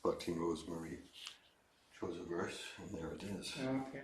Bhakti Rosemary chose a verse, and there it is. Okay.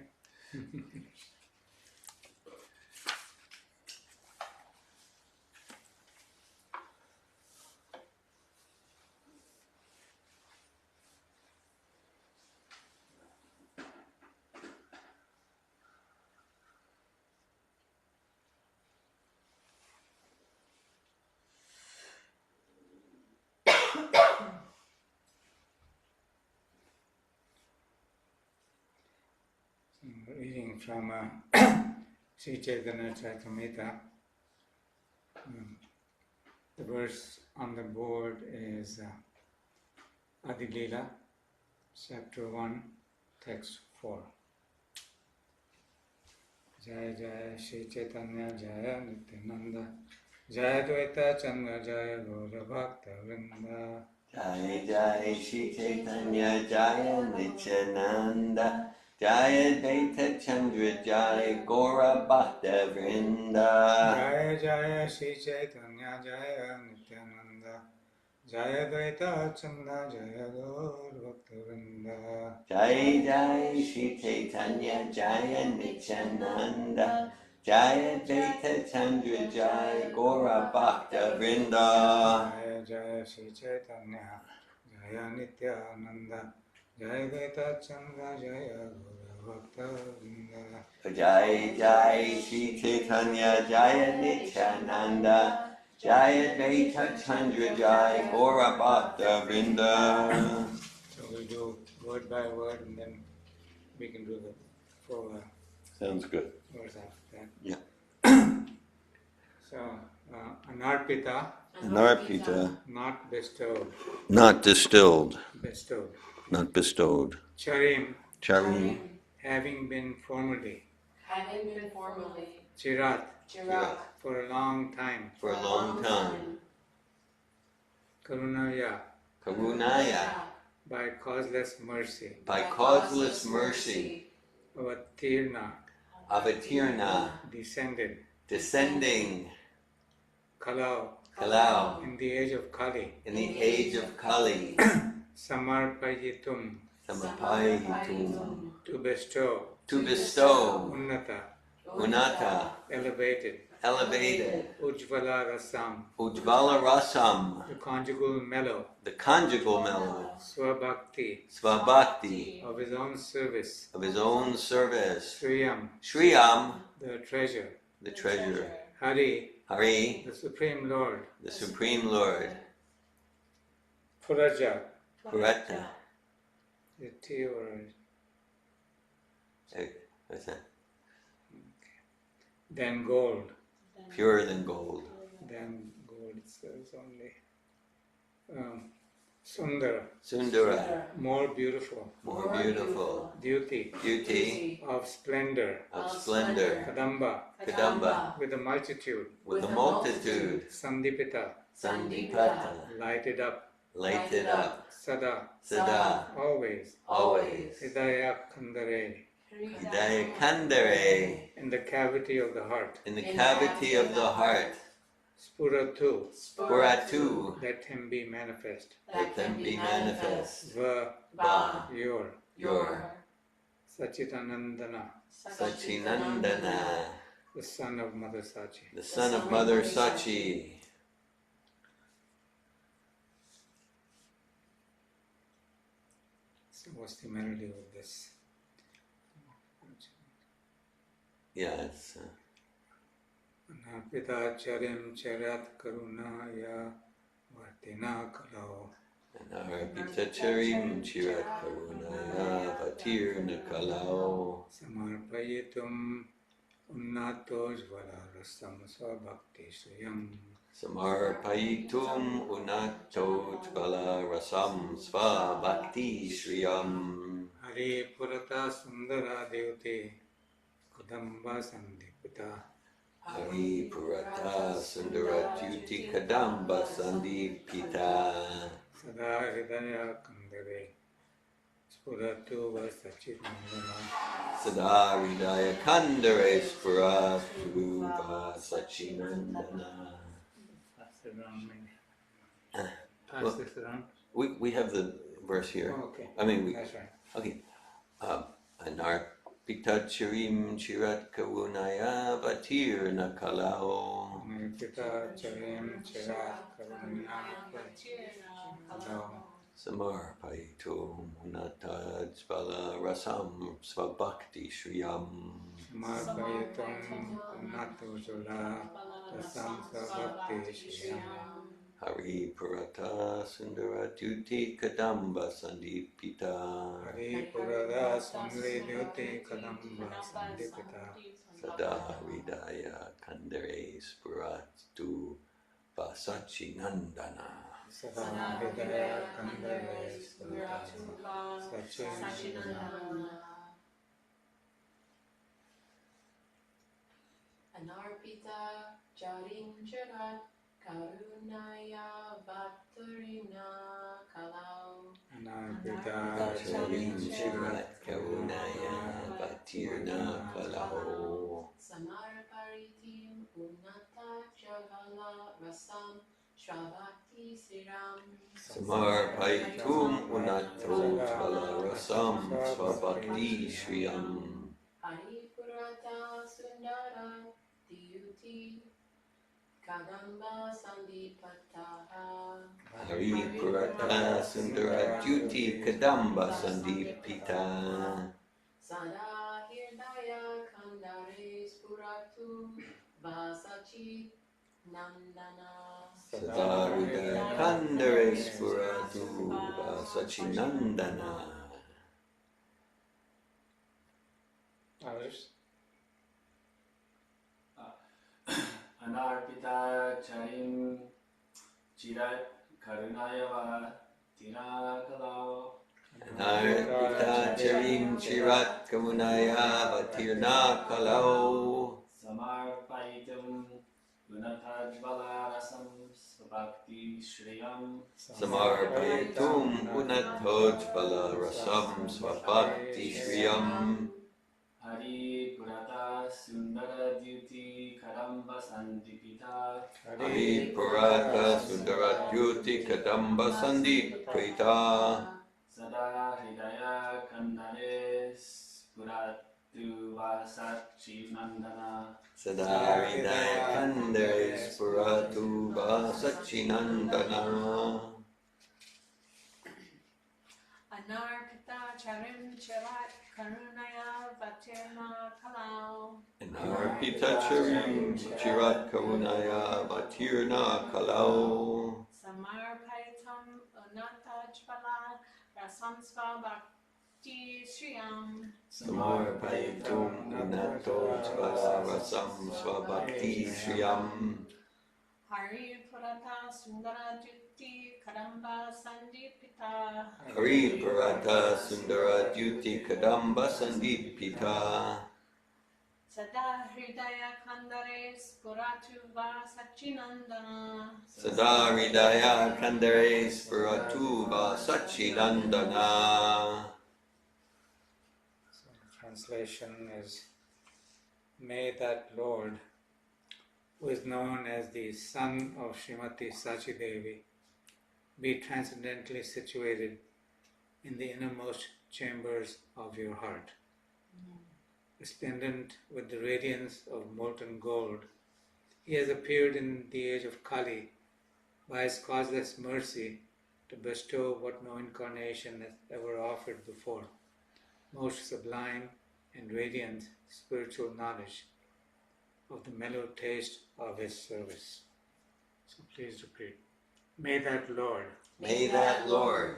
Reading from Sri Chaitanya Charitamrita. The verse on the board is Adi Leela, chapter 1, text 4. Jaya Jaya Sri Chaitanya Jaya Nityananda Jaya Dvaita Chandra Jaya Gaura Bhakta Vrinda Jai Jai Shri Chaitanya Jaya Nityananda Jaya Dvaita Chandra Jaya Gaura Bhakta Vrinda Jaya Jaya Shri Chaitanya Jaya Nityananda Jaya Dvaita Chandra Jaya Gaura Bhakta Vrinda Jai Jai Shri Chaitanya Jaya Nityananda Jaya Dvaita Chandra Jaya Gaura Bhakta Vrinda Jaya Jaya Shri Chaitanya Jaya Nityananda Jaya Dvaita Chandra Jaya Gaura Bhakta Vrinda Jai Jai Shri Chaitanya Jaya Nityananda Jaya Dvaita Chandra Jaya Gaura Bhakta Vrinda. So we do word by word and then we can do the full Sounds good. verse after that. Yeah. So, Anarpita, Anarpita, not bestowed, not distilled, bestowed. not bestowed. Charim, Charim, having been formerly. Chirat, For a long time. for a long time. Karunaya, Karunaya, by causeless mercy. by causeless mercy. Avatirna, Avatirna, descended. descending. Kalau, Kalau, in the age of Kali. in the age of Kali. Samarpayitum, Samapayitum, to bestow. to bestow. Unnata, Unata, elevated. elevated. Ujvala rasam, Ujvala rasam, the conjugal mellow. the conjugal mellow. Swabhakti, Svabhakti, of his own service. of his own service. Shriyam, Shriyam, the treasure. the treasure. Hari, Hari, the Supreme Lord. the Supreme Lord. Puraja, Purata. the T or What's that? then gold. Purer than gold. Then gold, it says only. Sundara, Sundara, more beautiful. more beautiful. Beauty, Beauty, of splendor. of splendor. Kadamba, Kadamba, with a multitude. with the multitude. Sandipita, Sandipata, lighted up. lighted up. Sada, Sada, always. always. Hidaya Kandare, Hidaya Kandare, in the cavity of the heart. in the cavity of the heart. Spuratu, Puratu, let him be manifest. let them be manifest. Va, Ba, your. Sachitanandana, Sachinandana, the son of Mother Sachi. the son of Mother Sachi. So what's the melody of this? Yeah, it's Anarpita charim charat karunaya vartina kalau. Anarpitacharim chirat karunaya vatirna kalau. Samarpayitum unnatoj rasam svabhakti shriyam. Samarpayitum unato jvala rasam sva bhakti shriyam. Hari purata sundara devte kudamba sandipita. Hari purata sundaratyuti kadamba sandipita. Sada hridaya kandare spuratu vasachitandana. Sada hridaya kandare spuratu vasachinandana. Pass it around, maybe. Well, Pass this around. we have the verse here. Oh, okay. I mean, That's right. okay. Anarpita chirim chirat karunaya vatir nakalao. Anarpita charim chirat karunaya vatir. Samarpaitum unatadvala rasam svabhakti shriyam. Samarpayatam unnatujala tasam sabhakti shriyam. Hari Purata Sundaratyuti Kadamba Sandipita. Hari Purada Samridyuti Kadamba Sandipita. Sada Hridaya Kandare Spuratu Vasachi Nandana. Sada Hridaya Kandare Spuratu Sachinandana. Anarpita Jarim Jarat Karunaya Vatarina Kalau. Anarpita Charim Charim Chirat Chirat Karunaya Vatirna Kalao. Samarparitim Unata Javala Rasam Shravati Siram. Samarpaitum Unato Tvala Rasam Svabhakti Shriyam. Hari Purata Sundara Diyuti Kadamba Sandipataha. Hari Purata Sundaratyuti Kadamba Sandipita. Sada Hirdaya Kandare Spuratu Vasachi Nandana. Sada Hridaya Kandare Spuratu Vasachinandana. Others? Anarpita charim chirat karunaya vatirna Anarpita Charim Chirat Kamunaya Vatirna Kalau. samarpaitum gunatajvala rasam svabhakti shriyam. Samarpayatum Unatoj Rasam Svabhakti Shriyam. Hari Purata Sundara Dyuti Kadamba Sandipita. Hari Purata Sundaratyuti Kadamba Sandipita. Sada Hridaya Kandare Spuratu Vasachi Nandana. Sada Hridaya Kandare Spuratu Vasachinandana. Anarpita Charim Chirat Karunaya Vatirna Kalau. Anarpita Charim Chirat Karunaya Vatirna Kalau. Samarpaitam Unata Jvala Rasam Svabhakti Shriyam. Samarpayatum Unatoj Rasam Svabhakti Shriyam. Hari Purata Sundara Dyuti Kadamba Sandipita. Hari Purata Sundara Dyuti Kadamba Sandipita. Sada Hridaya Kandare Spuratu Vasachinandana. Sada Hridaya Kandare Spuratu Vasachinandana. So the translation is, may that Lord, who is known as the son of Srimati Sachi Devi, be transcendently situated in the innermost chambers of your heart. Resplendent with the radiance of molten gold, he has appeared in the age of Kali by his causeless mercy to bestow what no incarnation has ever offered before, most sublime and radiant spiritual knowledge of the mellow taste of his service. So please repeat. May that Lord, May that Lord,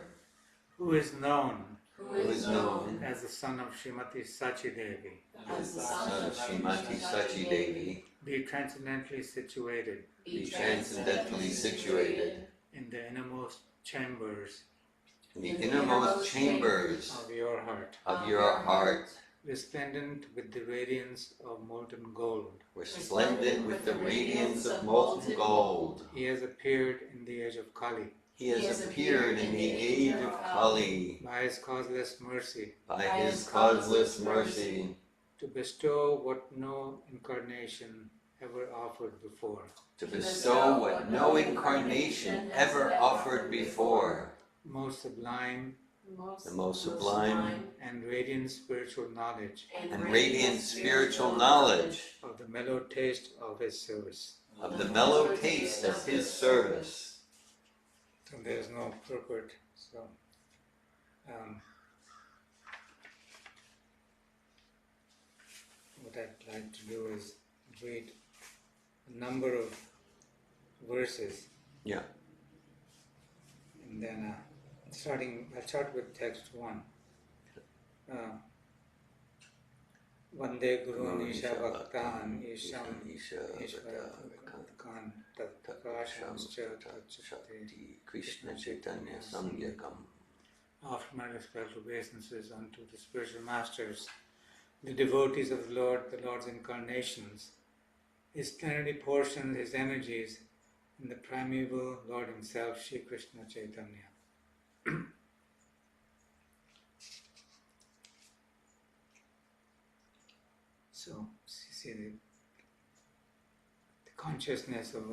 who is known who is known as the son of Srimati Sachi Devi, As the son of Srimati Sachi Devi, be transcendently situated be transcendently situated in the innermost chambers in the innermost chambers of your heart, of your heart, resplendent with the radiance of molten gold. resplendent with the radiance of molten gold. He has appeared in the age of Kali He has appeared in the age of Kali by his causeless mercy by his causeless mercy to bestow what no incarnation ever offered before, to bestow what no incarnation ever offered before, most sublime the most sublime and radiant spiritual knowledge and radiant spiritual knowledge of the mellow taste of His service. of the mellow taste of His service. So there is no purport. So what I'd like to do is read a number of verses. Yeah. And then I'll start with text 1. Vande Gurun Isha Bhaktan Isham Ishvarakan Tatkashamscha Tatchakti Krishna Chaitanya Samyakam. After my respectful obeisances unto the spiritual masters, the devotees of the Lord, the Lord's incarnations, His plenary portions, His energies, and the primeval Lord Himself, Shri Krishna Chaitanya. So, you see the consciousness of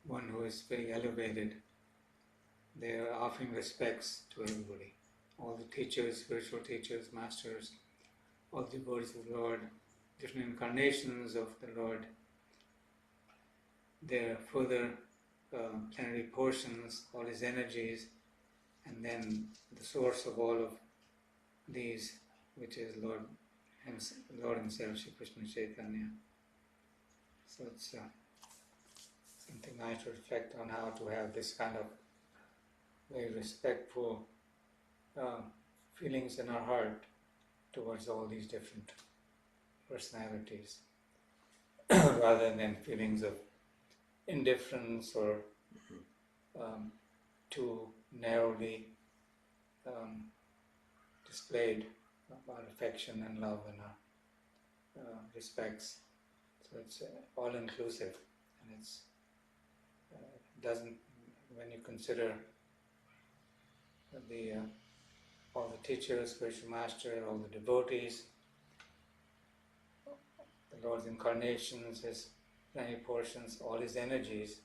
one who is very elevated. They are offering respects to everybody. All the teachers, spiritual teachers, masters, all the devotees of the Lord, different incarnations of the Lord, their further plenary portions, all His energies, and then the source of all of these, which is Lord Himself, Shri Krishna Chaitanya. So it's something nice to reflect on, how to have this kind of very respectful feelings in our heart towards all these different personalities, rather than feelings of indifference or too narrowly displayed our affection and love and our respects. So it's all inclusive, and it's doesn't, when you consider the all the teachers, spiritual master, all the devotees, the Lord's incarnations, His plenary portions, all His energies,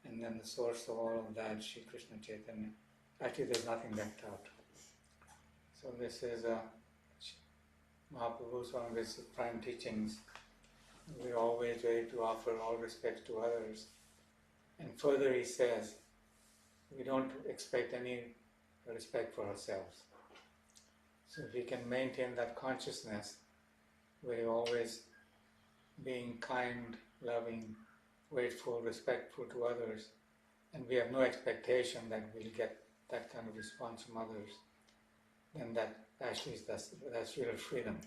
and then the source of all of that, Shri Krishna Chaitanya. Actually, there's nothing left out. So this is Mahaprabhu's one of his prime teachings. We're always ready to offer all respect to others. And further he says, we don't expect any respect for ourselves. So if we can maintain that consciousness, we're always being kind, loving, grateful, respectful to others, and we have no expectation that we'll get that kind of response from others, then that actually is that's real freedom.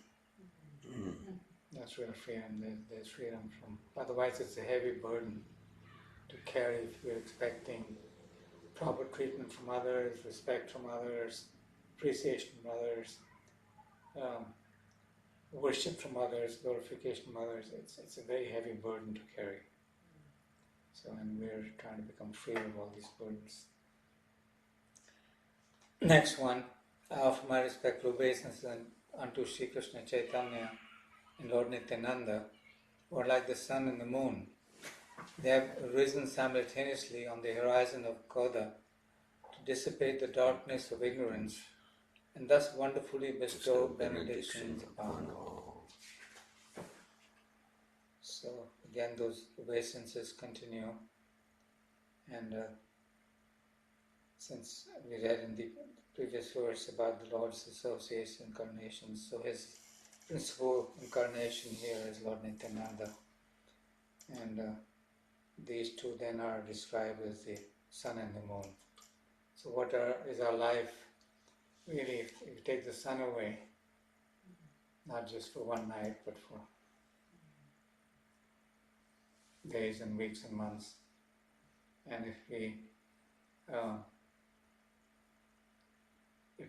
That's real freedom. There's freedom from. Otherwise, it's a heavy burden to carry if you're expecting proper treatment from others, respect from others, appreciation from others, worship from others, glorification from others. It's a very heavy burden to carry. So, and we're trying to become free of all these burdens. Next one, I offer my respectful obeisance unto Shri Krishna Chaitanya and Lord Nityananda, who are like the sun and the moon. They have risen simultaneously on the horizon of Goda to dissipate the darkness of ignorance and thus wonderfully bestow benedictions upon all. So again, those obeisances continue, and since we read in the previous verse about the Lord's associates incarnations, so His principal incarnation here is Lord Nityananda, and these two then are described as the sun and the moon. So what is our life? Really, if you take the sun away, not just for one night, but for days and weeks and months, and if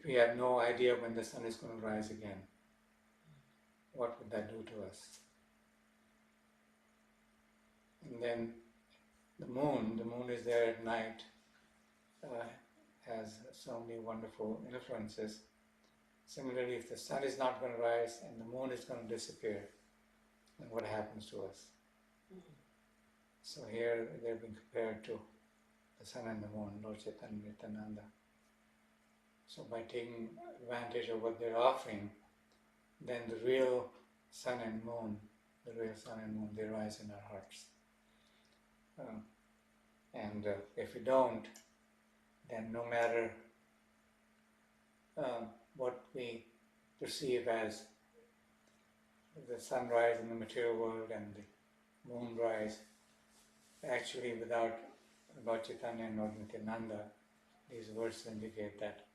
we have no idea when the sun is going to rise again, what would that do to us? And then the moon is there at night, has so many wonderful influences. Similarly, if the sun is not going to rise and the moon is going to disappear, then what happens to us? So here they've been compared to the sun and the moon, Lord Chaitanya Nityananda. So by taking advantage of what they're offering, then the real sun and moon, they rise in our hearts. And if we don't, then no matter what we perceive as the sunrise in the material world and the moonrise, actually without Lord Chaitanya and Lord Nityananda, these verses indicate that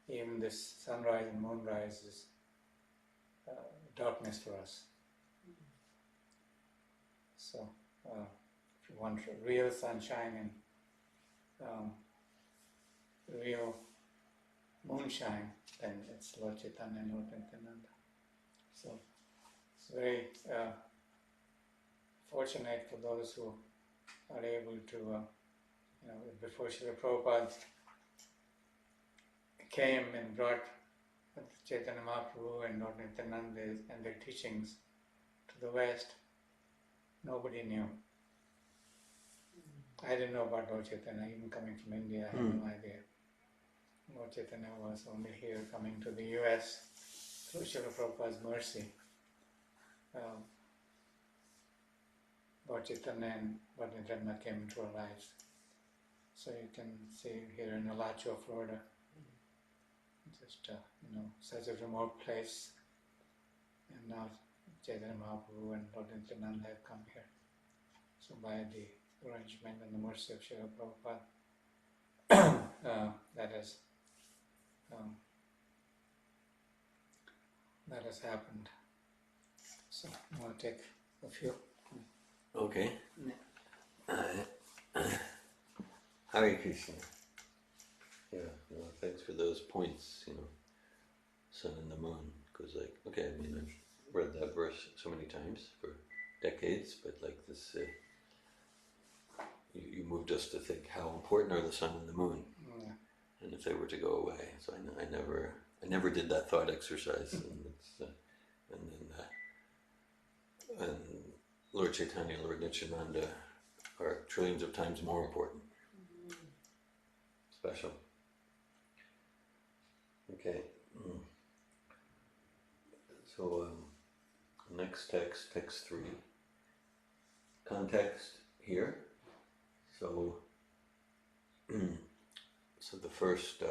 even this sunrise and moonrise is darkness for us. So, if you want real sunshine and real moonshine, then it's Lord Chaitanya and Lord Nityananda. So, it's very fortunate for those who are able to, before Srila Prabhupada came and brought Chaitanya Mahaprabhu and Lord Nityananda and their teachings to the West, nobody knew. I didn't know about Lord Chaitanya, even coming from India, I had no idea. Lord Chaitanya was only here coming to the US through Srila Prabhupada's mercy. Lord Chaitanya and Lord Nityananda came into our lives. So you can see here in Alachua, Florida, just such a remote place, and now Chaitanya Mahaprabhu and Lord Nityananda have come here. So by the arrangement and the mercy of Srila Prabhupada, that has happened. So I want to take a few. Okay. Hare Krishna. Yeah, thanks for those points, sun and the moon. Because okay, I've read that verse so many times for decades, but this, you moved us to think how important are the sun and the moon, and if they were to go away. So I never did that thought exercise, and Lord Chaitanya, Lord Nityananda are trillions of times more important. Special. Okay. So next text 3. Context here. So the first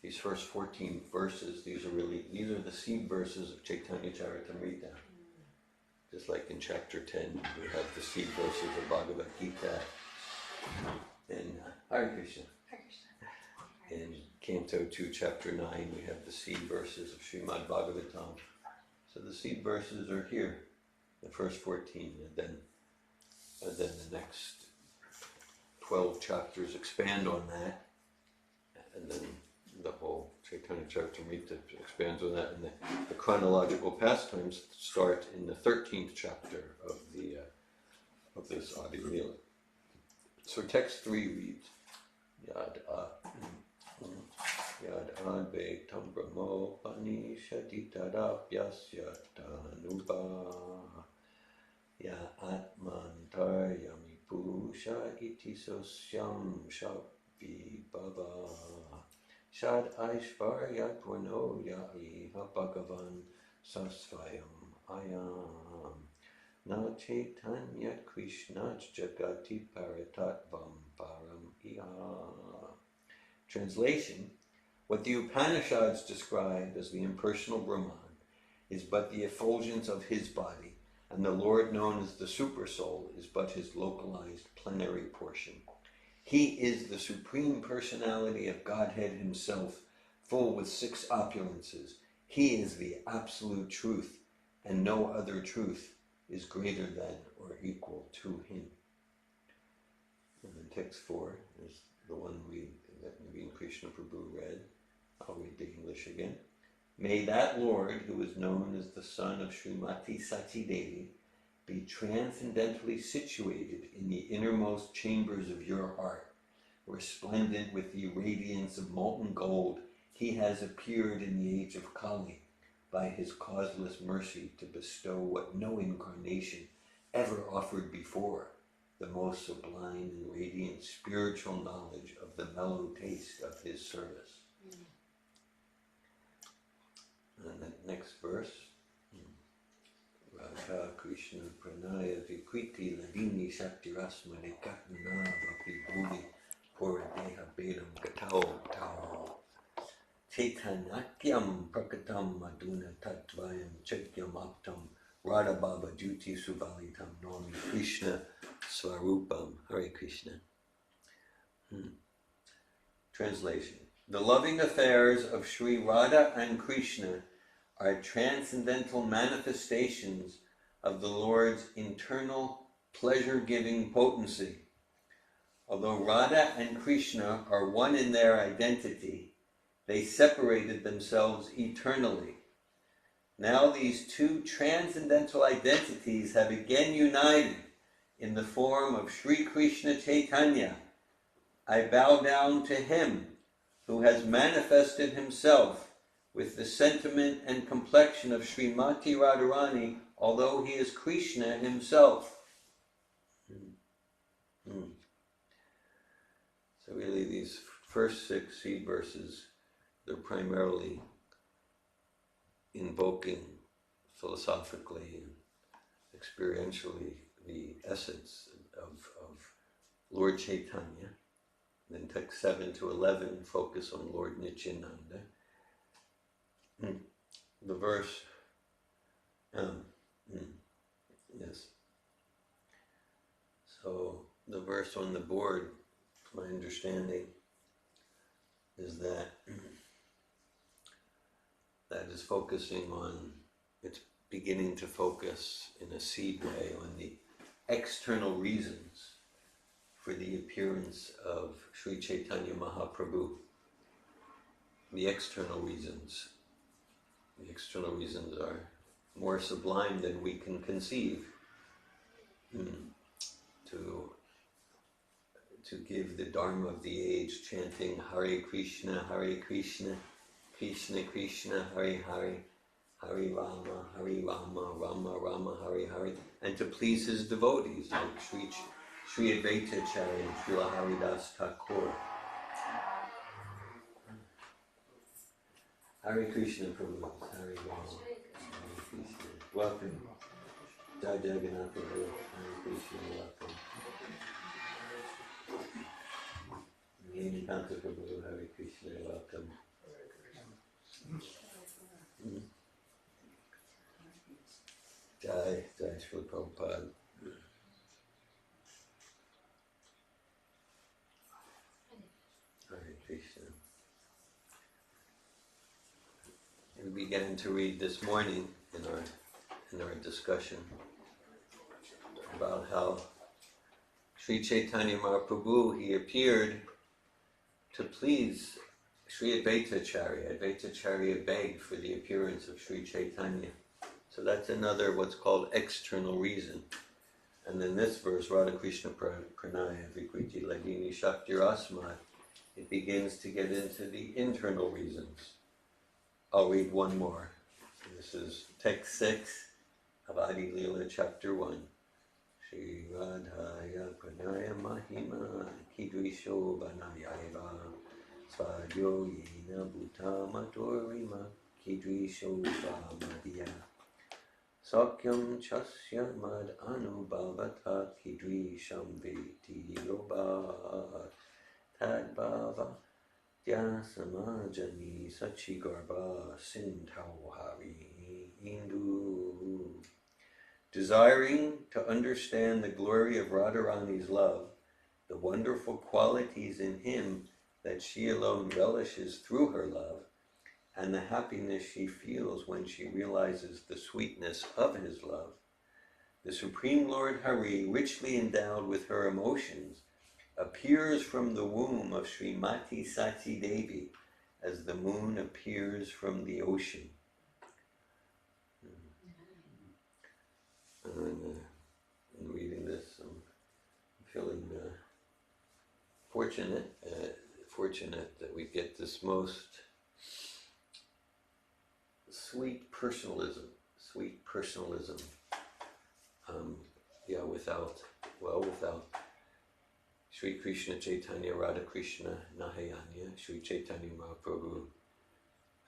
these first 14 verses, these are the seed verses of Chaitanya Charitamrita. Just like in chapter 10, we have the seed verses of Bhagavad Gita. And Hare Krishna. In Canto 2, chapter 9, we have the seed verses of Srimad Bhagavatam. So the seed verses are here, the first 14, and then the next 12 chapters expand on that, and then the whole Chaitanya Charitamrita expands on that, and the chronological pastimes start in the 13th chapter of this Adi Leela. So text 3 reads, Yad advaitam brahmo panishaditadapyasya tanuba ya atmantaryami pusha iti sosyam shabhibhava shad aishvarya purno ya iha bhagavan sasvayam ayam na chaitanya krishnach jagati paratatvam param iha. Translation: what the Upanishads describe as the impersonal Brahman is but the effulgence of his body, and the Lord known as the Supersoul is but his localized plenary portion. He is the Supreme Personality of Godhead himself, full with 6 opulences. He is the absolute truth, and no other truth is greater than or equal to him. And then text 4 is the one that Naveen Krsna Prabhu read. I'll read the English again. May that Lord, who is known as the son of Srimati Sati Devi, be transcendently situated in the innermost chambers of your heart. Resplendent with the radiance of molten gold, he has appeared in the age of Kali by his causeless mercy to bestow what no incarnation ever offered before, the most sublime and radiant spiritual knowledge of the mellow taste of his service. And the next verse, Radha Krishna Pranaya Vikriti Ladini Shaktirasmane Katna Vapi Bhumi Puradeha Bedam Gatao Tao Chaitanakyam Prakatam Maduna Tatvayam Chakyam Aptam Radha Baba Duti Suvalitam Nomi Krishna Swarupam. Hare Krishna. Translation. The loving affairs of Sri Radha and Krishna are transcendental manifestations of the Lord's internal pleasure-giving potency. Although Radha and Krishna are one in their identity, they separated themselves eternally. Now these two transcendental identities have again united in the form of Sri Krishna Chaitanya. I bow down to him who has manifested himself with the sentiment and complexion of Srimati Radharani, although he is Krishna himself. So really these first 6 seed verses, they're primarily invoking philosophically and experientially the essence of Lord Chaitanya. Then text 7 to 11 focus on Lord Nityananda. The verse, yes. So the verse on the board, my understanding is that that is focusing on, it's beginning to focus in a seed way on the external reasons for the appearance of Sri Chaitanya Mahaprabhu. The external reasons are more sublime than we can conceive. To give the Dharma of the age, chanting Hare Krishna, Krishna Krishna, Hare Hare, Hare Rama, Rama Rama, Hare Hare, and to please his devotees like Sri Advaita Acharya and Srila Haridas Thakur. Hare Krishna Prabhu, Hare Rama, Hare Krishna. Welcome. Jai Jagannath Prabhu, Hare Krishna, welcome. Naveen Krsna Prabhu, Hare Krishna, welcome. Jai Srila Prabhupada. Hare Krishna. We began to read this morning in our discussion about how Sri Chaitanya Mahaprabhu, he appeared to please Sri Advaita Acharya. Advaita Acharya begged for the appearance of Sri Chaitanya. So that's another what's called external reason. And then this verse, Radha Krishna Pranaya Vikriti Ladini Shaktirasmat, it begins to get into the internal reasons. I'll read one more. This is text 6 of Adi Leela chapter 1. Shri Radhaya Pranaya Mahima Kidrisho Banayaiva Svadyo Yena Bhuta Maturima Kidrisho Bhamadiya Sakyam Chasya Mad Anubhavata Kidrisham Veti Yobat Tadbhava Samajani Sachigarbha Sintauhari Indu. Desiring to understand the glory of Radharani's love, the wonderful qualities in him that she alone relishes through her love, and the happiness she feels when she realizes the sweetness of his love, the Supreme Lord Hari, richly endowed with her emotions, appears from the womb of Srimati Sati Devi as the moon appears from the ocean. And in reading this, I'm feeling fortunate that we get this most sweet personalism, without well, without Sri Krishna Chaitanya Radha Krishna Nahayanya, Sri Chaitanya Mahaprabhu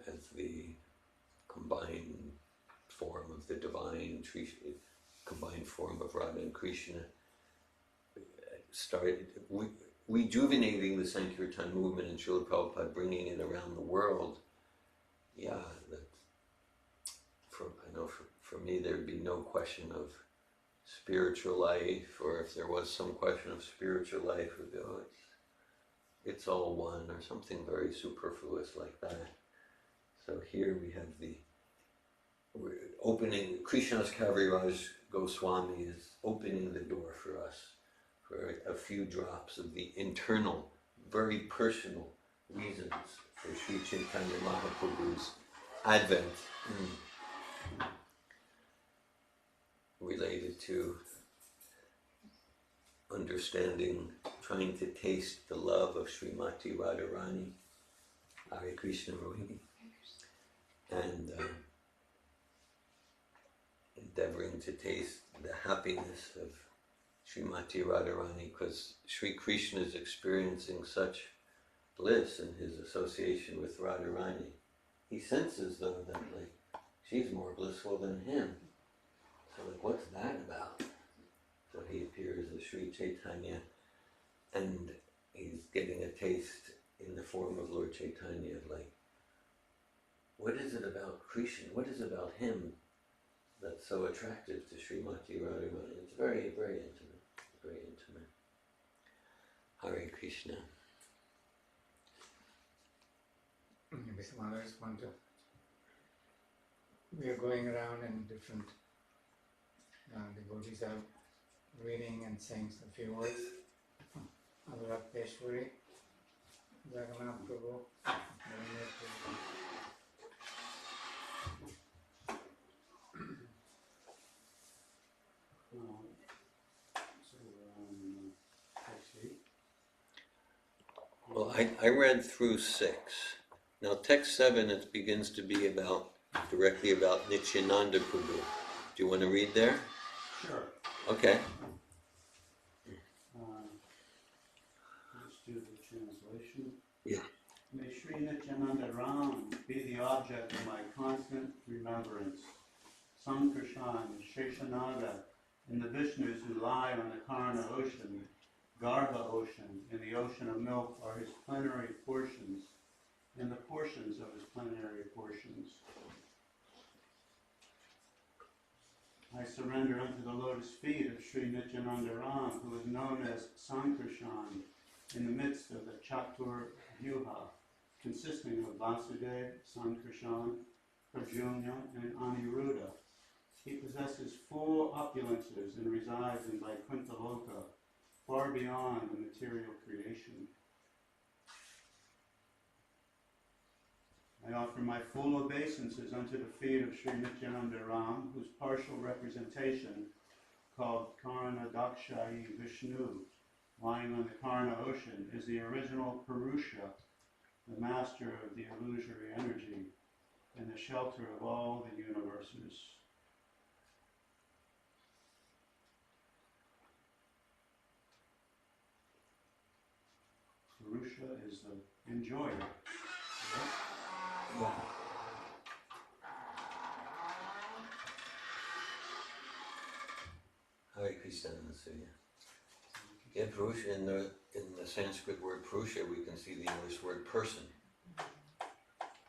as the combined form of the divine, combined form of Radha and Krishna, started rejuvenating the Sankirtan movement and Srila Prabhupada bringing it around the world. Yeah, I know for me there'd be no question of spiritual life, or if there was some question of spiritual life, it would be, oh, it's all one, or something very superfluous like that. So here we have we're opening, Krishna's Kaviraj Goswami is opening the door for us, for a few drops of the internal, very personal reasons for Sri Chaitanya Mahaprabhu's advent, related to understanding, trying to taste the love of Srimati Radharani, Hare Krishna Rohini, and endeavoring to taste the happiness of Srimati Radharani, because Sri Krishna is experiencing such bliss in his association with Radharani. He senses, though, that she's more blissful than him. So what's that about? So he appears as Sri Chaitanya, and he's getting a taste in the form of Lord Chaitanya of what is it about Krishna? What is it about him that's so attractive to Srimati Radharani? It's very, very intimate. Very intimate. Hare Krishna. Maybe some others want to. We are going around in different devotees are reading and saying a few words. Anurakeshwari, Jagannath Prabhu, Naveen Krsna. Well, I read through 6. Now text 7, it begins to be directly about Nityananda Prabhu. Do you want to read there? Sure. Okay. Let's do the translation. Yeah. May Sri Nityananda Ram be the object of my constant remembrance. Sankarshan, Sheshanaga, and the Vishnus who lie on the Karna ocean, Garbha ocean, and the ocean of milk are his plenary portions, and the portions of his plenary portions. I surrender unto the lotus feet of Sri Nityananda Ram, who is known as Sankarshan, in the midst of the Chatur Vyuha, consisting of Vasudev, Sankarshan, Arjuna, and Aniruddha. He possesses full opulences and resides in Vaikuntha Loka, far beyond the material creation. I offer my full obeisances unto the feet of Sri Nityananda Ram, whose partial representation, called Karna Dakshayi Vishnu, lying on the Karna ocean, is the original Purusha, the master of the illusory energy, and the shelter of all the universes. Purusha is the enjoyer. Yeah. Hare Krishna. Yeah, Purusha, in the Sanskrit word Purusha, we can see the English word person.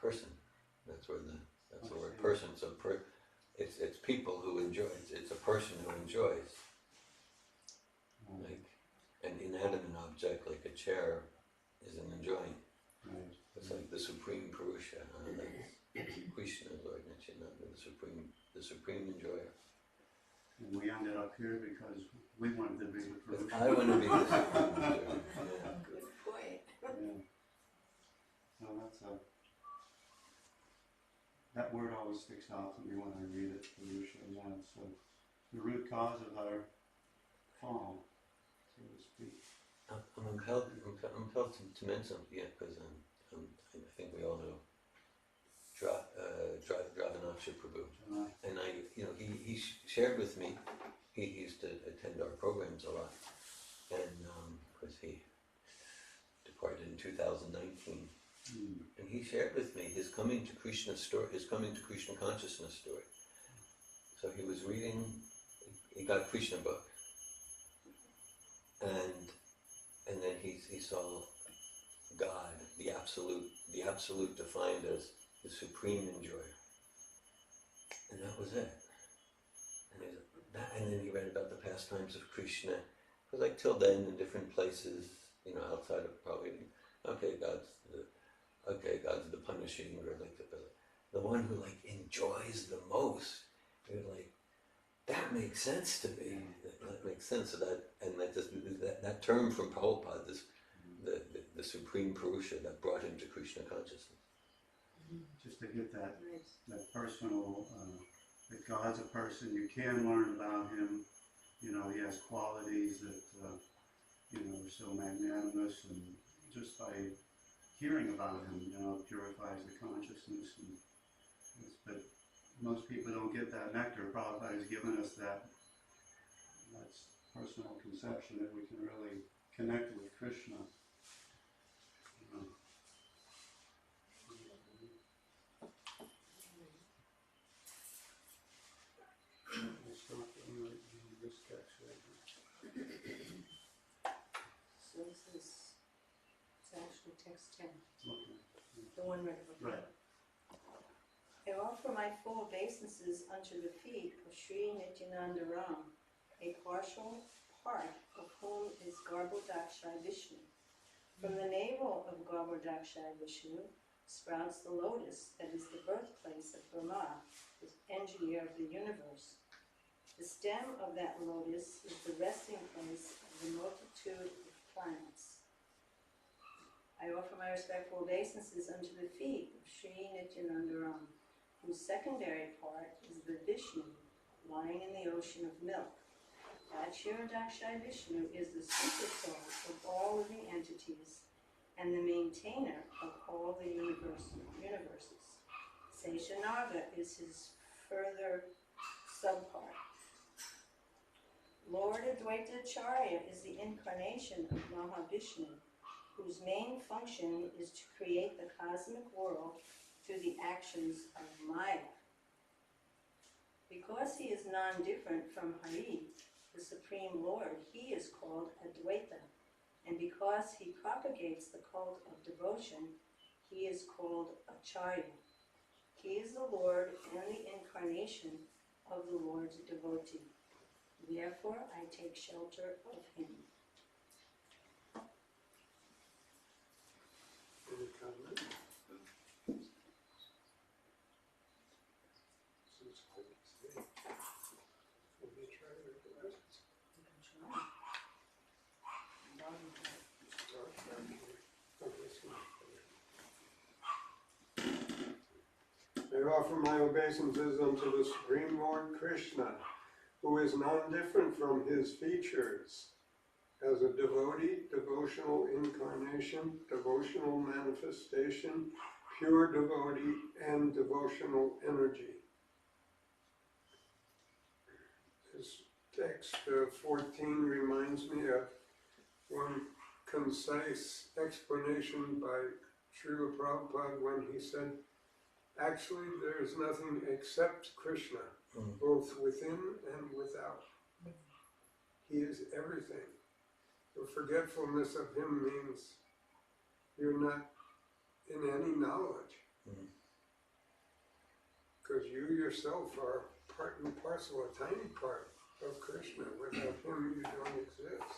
Person. That's the word person. So it's people who enjoy. It's a person who enjoys. Like an inanimate object, like a chair, isn't enjoying. Right. It's like the supreme Purusha. That's Krishna, Lord Nityananda, the supreme enjoyer. And we ended up here because we wanted to be the Purusha. I want to be the supreme enjoyer. Yeah. Good point. Yeah. So that word always sticks out to me when I read it, Purusha. Yeah, so the root cause of our fall, so to speak. I'm compelled to mention something, yeah, because I think we all know Dravanaksha Prabhu, and he shared with me he used to attend our programs a lot, and of course he departed in 2019. And he shared with me his coming to Krishna story, his coming to Krishna consciousness story. So he was reading, he got a Krishna book, and then he saw God, the absolute defined as the supreme enjoyer, and that was it. And then he read about the pastimes of Krishna. It was like till then in different places, outside of probably, God's the punishing, or like the one who like enjoys the most. You're like, that makes sense to me. That makes sense. So that term from Prabhupada, the supreme Purusha that brought him to Krishna consciousness. Just to get that personal, that God's a person, you can learn about him. He has qualities that, are so magnanimous, and just by hearing about him, purifies the consciousness. But most people don't get that nectar. Prabhupada has given us that personal conception that we can really connect with Krishna. So it's actually text 10. The one right before. Right. I offer my full obeisances unto the feet of Sri Nityananda Ram, a partial part of whom is Garbhodakshai Vishnu. From the navel of Garbhodakshai Vishnu sprouts the lotus that is the birthplace of Brahma, the engineer of the universe. The stem of that lotus is the resting place of the multitude of planets. I offer my respectful obeisances unto the feet of Sri Nityananda Ram, whose secondary part is the Vishnu, lying in the ocean of milk. Garbhodakshai Vishnu is the super soul of all living entities and the maintainer of all the universes. Seshanaga is his further subpart. Lord Advaita Acharya is the incarnation of Mahavishnu, whose main function is to create the cosmic world through the actions of Maya. Because he is non-different from Hari, the Supreme Lord, he is called Advaita. And because he propagates the cult of devotion, he is called Acharya. He is the Lord and the incarnation of the Lord's devotee. Therefore, I take shelter of him. Any comment? I offer my obeisances unto the Supreme Lord Krishna, who is non-different from his features, as a devotee, devotional incarnation, devotional manifestation, pure devotee, and devotional energy. This text 14 reminds me of one concise explanation by Srila Prabhupada when he said, actually there is nothing except Krishna, both within and without. He is everything. The forgetfulness of him means you're not in any knowledge. Because you yourself are part and parcel, a tiny part of Krishna. Without him, you don't exist.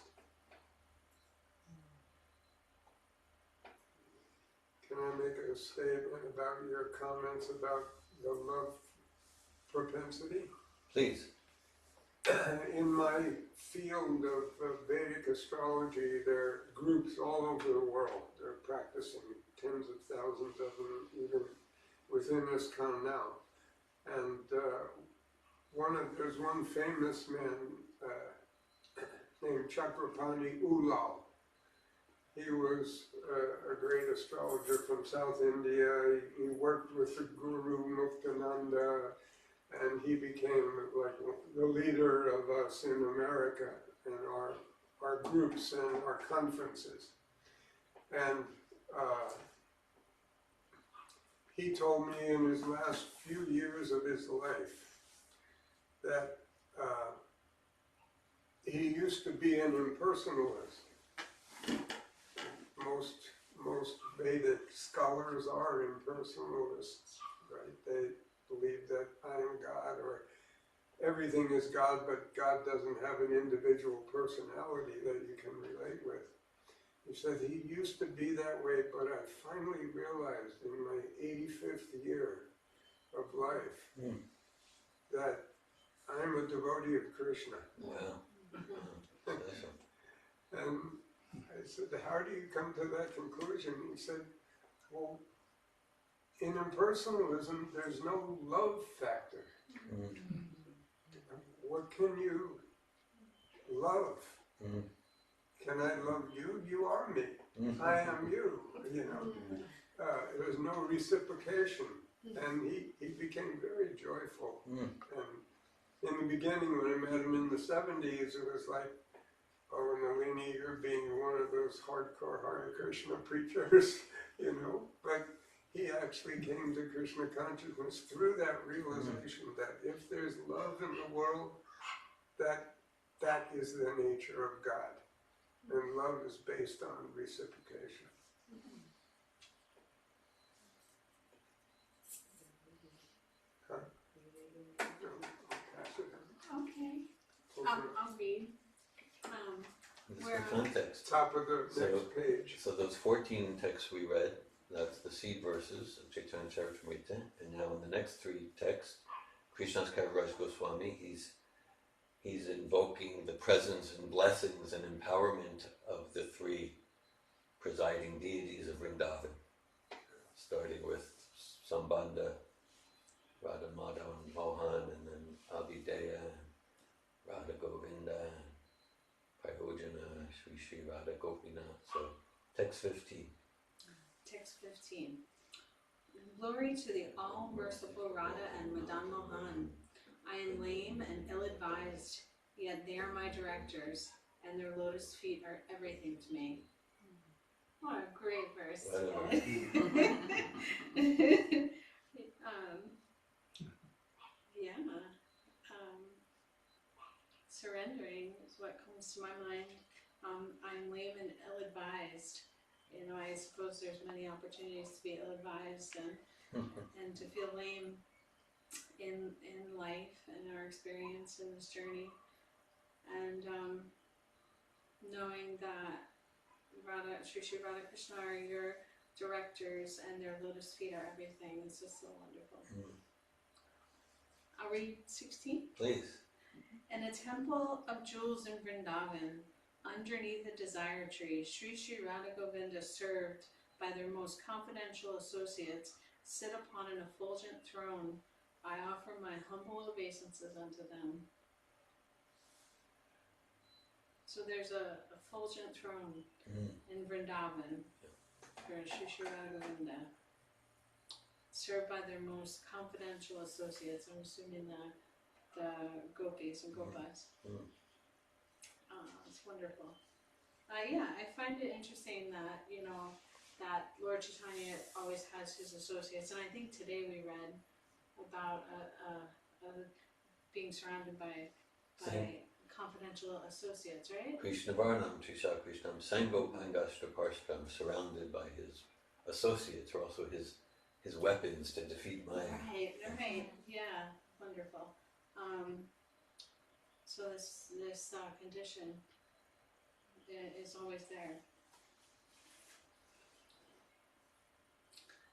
Can I make a statement about your comments about the love propensity? Please. In my field of Vedic astrology, there are groups all over the world. They're practicing, tens of thousands of them, even within ISKCON now. And there's one famous man named Chakrapani Ulal. He was a great astrologer from South India. He worked with the Guru Muktananda, and he became like the leader of us in America in our groups and our conferences. And he told me in his last few years of his life that he used to be an impersonalist. Most Vedic scholars are impersonalists, right? They believe that I am God, or everything is God, but God doesn't have an individual personality that you can relate with. He said he used to be that way, but I finally realized in my 85th year of life that I'm a devotee of Krishna. Wow. Special. And I said, how do you come to that conclusion? He said, well, in impersonalism, there's no love factor. What can you love? Can I love you? You are me. I am you, you know. There's no reciprocation. And he became very joyful. And in the beginning, when I met him in the 70s, it was like, oh, Nalini, you're being one of those hardcore Hare Krishna preachers, you know. But he actually came to Krishna consciousness through that realization that if there's love in the world, that is the nature of God. And love is based on reciprocation. Huh? Pass it on. Okay. Over I'll read. Just Where for context. top of the next page. So those 14 texts we read, that's the seed verses of Chaitanya Charitamrita. And now in the next 3 texts, Krishnadas Kaviraj Goswami, he's invoking the presence and blessings and empowerment of the 3 presiding deities of Vrindavan, starting with Sambandha, Radha Madhav and Mohan, and then Abhideya, Radha Govinda, Prayojana, Sri Sri Radha Gopinath. So, text 15. Text 15. Glory to the all-merciful Radha and Madan Mohan. I am lame and ill-advised, yet they are my directors, and their lotus feet are everything to me. What a great verse. Surrendering is what comes to my mind. I'm lame and ill-advised. You know, I suppose there's many opportunities to be ill-advised and to feel lame in life and our experience in this journey. And knowing that Sri Sri Radha Krishna are your directors and their lotus feet are everything. It's just so wonderful. I'll read 16. Please. In a temple of jewels in Vrindavan, underneath a desire tree, Sri Sri Radha Govinda, served by their most confidential associates, sit upon an effulgent throne. I offer my humble obeisances unto them. So there's a effulgent throne in Vrindavan for Sri Sri Radha Govinda, served by their most confidential associates. I'm assuming the gopis and gopas. It's wonderful. I find it interesting that, you know, that Lord Chaitanya always has his associates, and I think today we read about being surrounded by confidential associates, right? Krishna Varnam, Trisha Krishnam, Sangopangashtra Parshram, surrounded by his associates, or also his weapons to defeat Maya. Right, yeah, wonderful. So this condition is always there.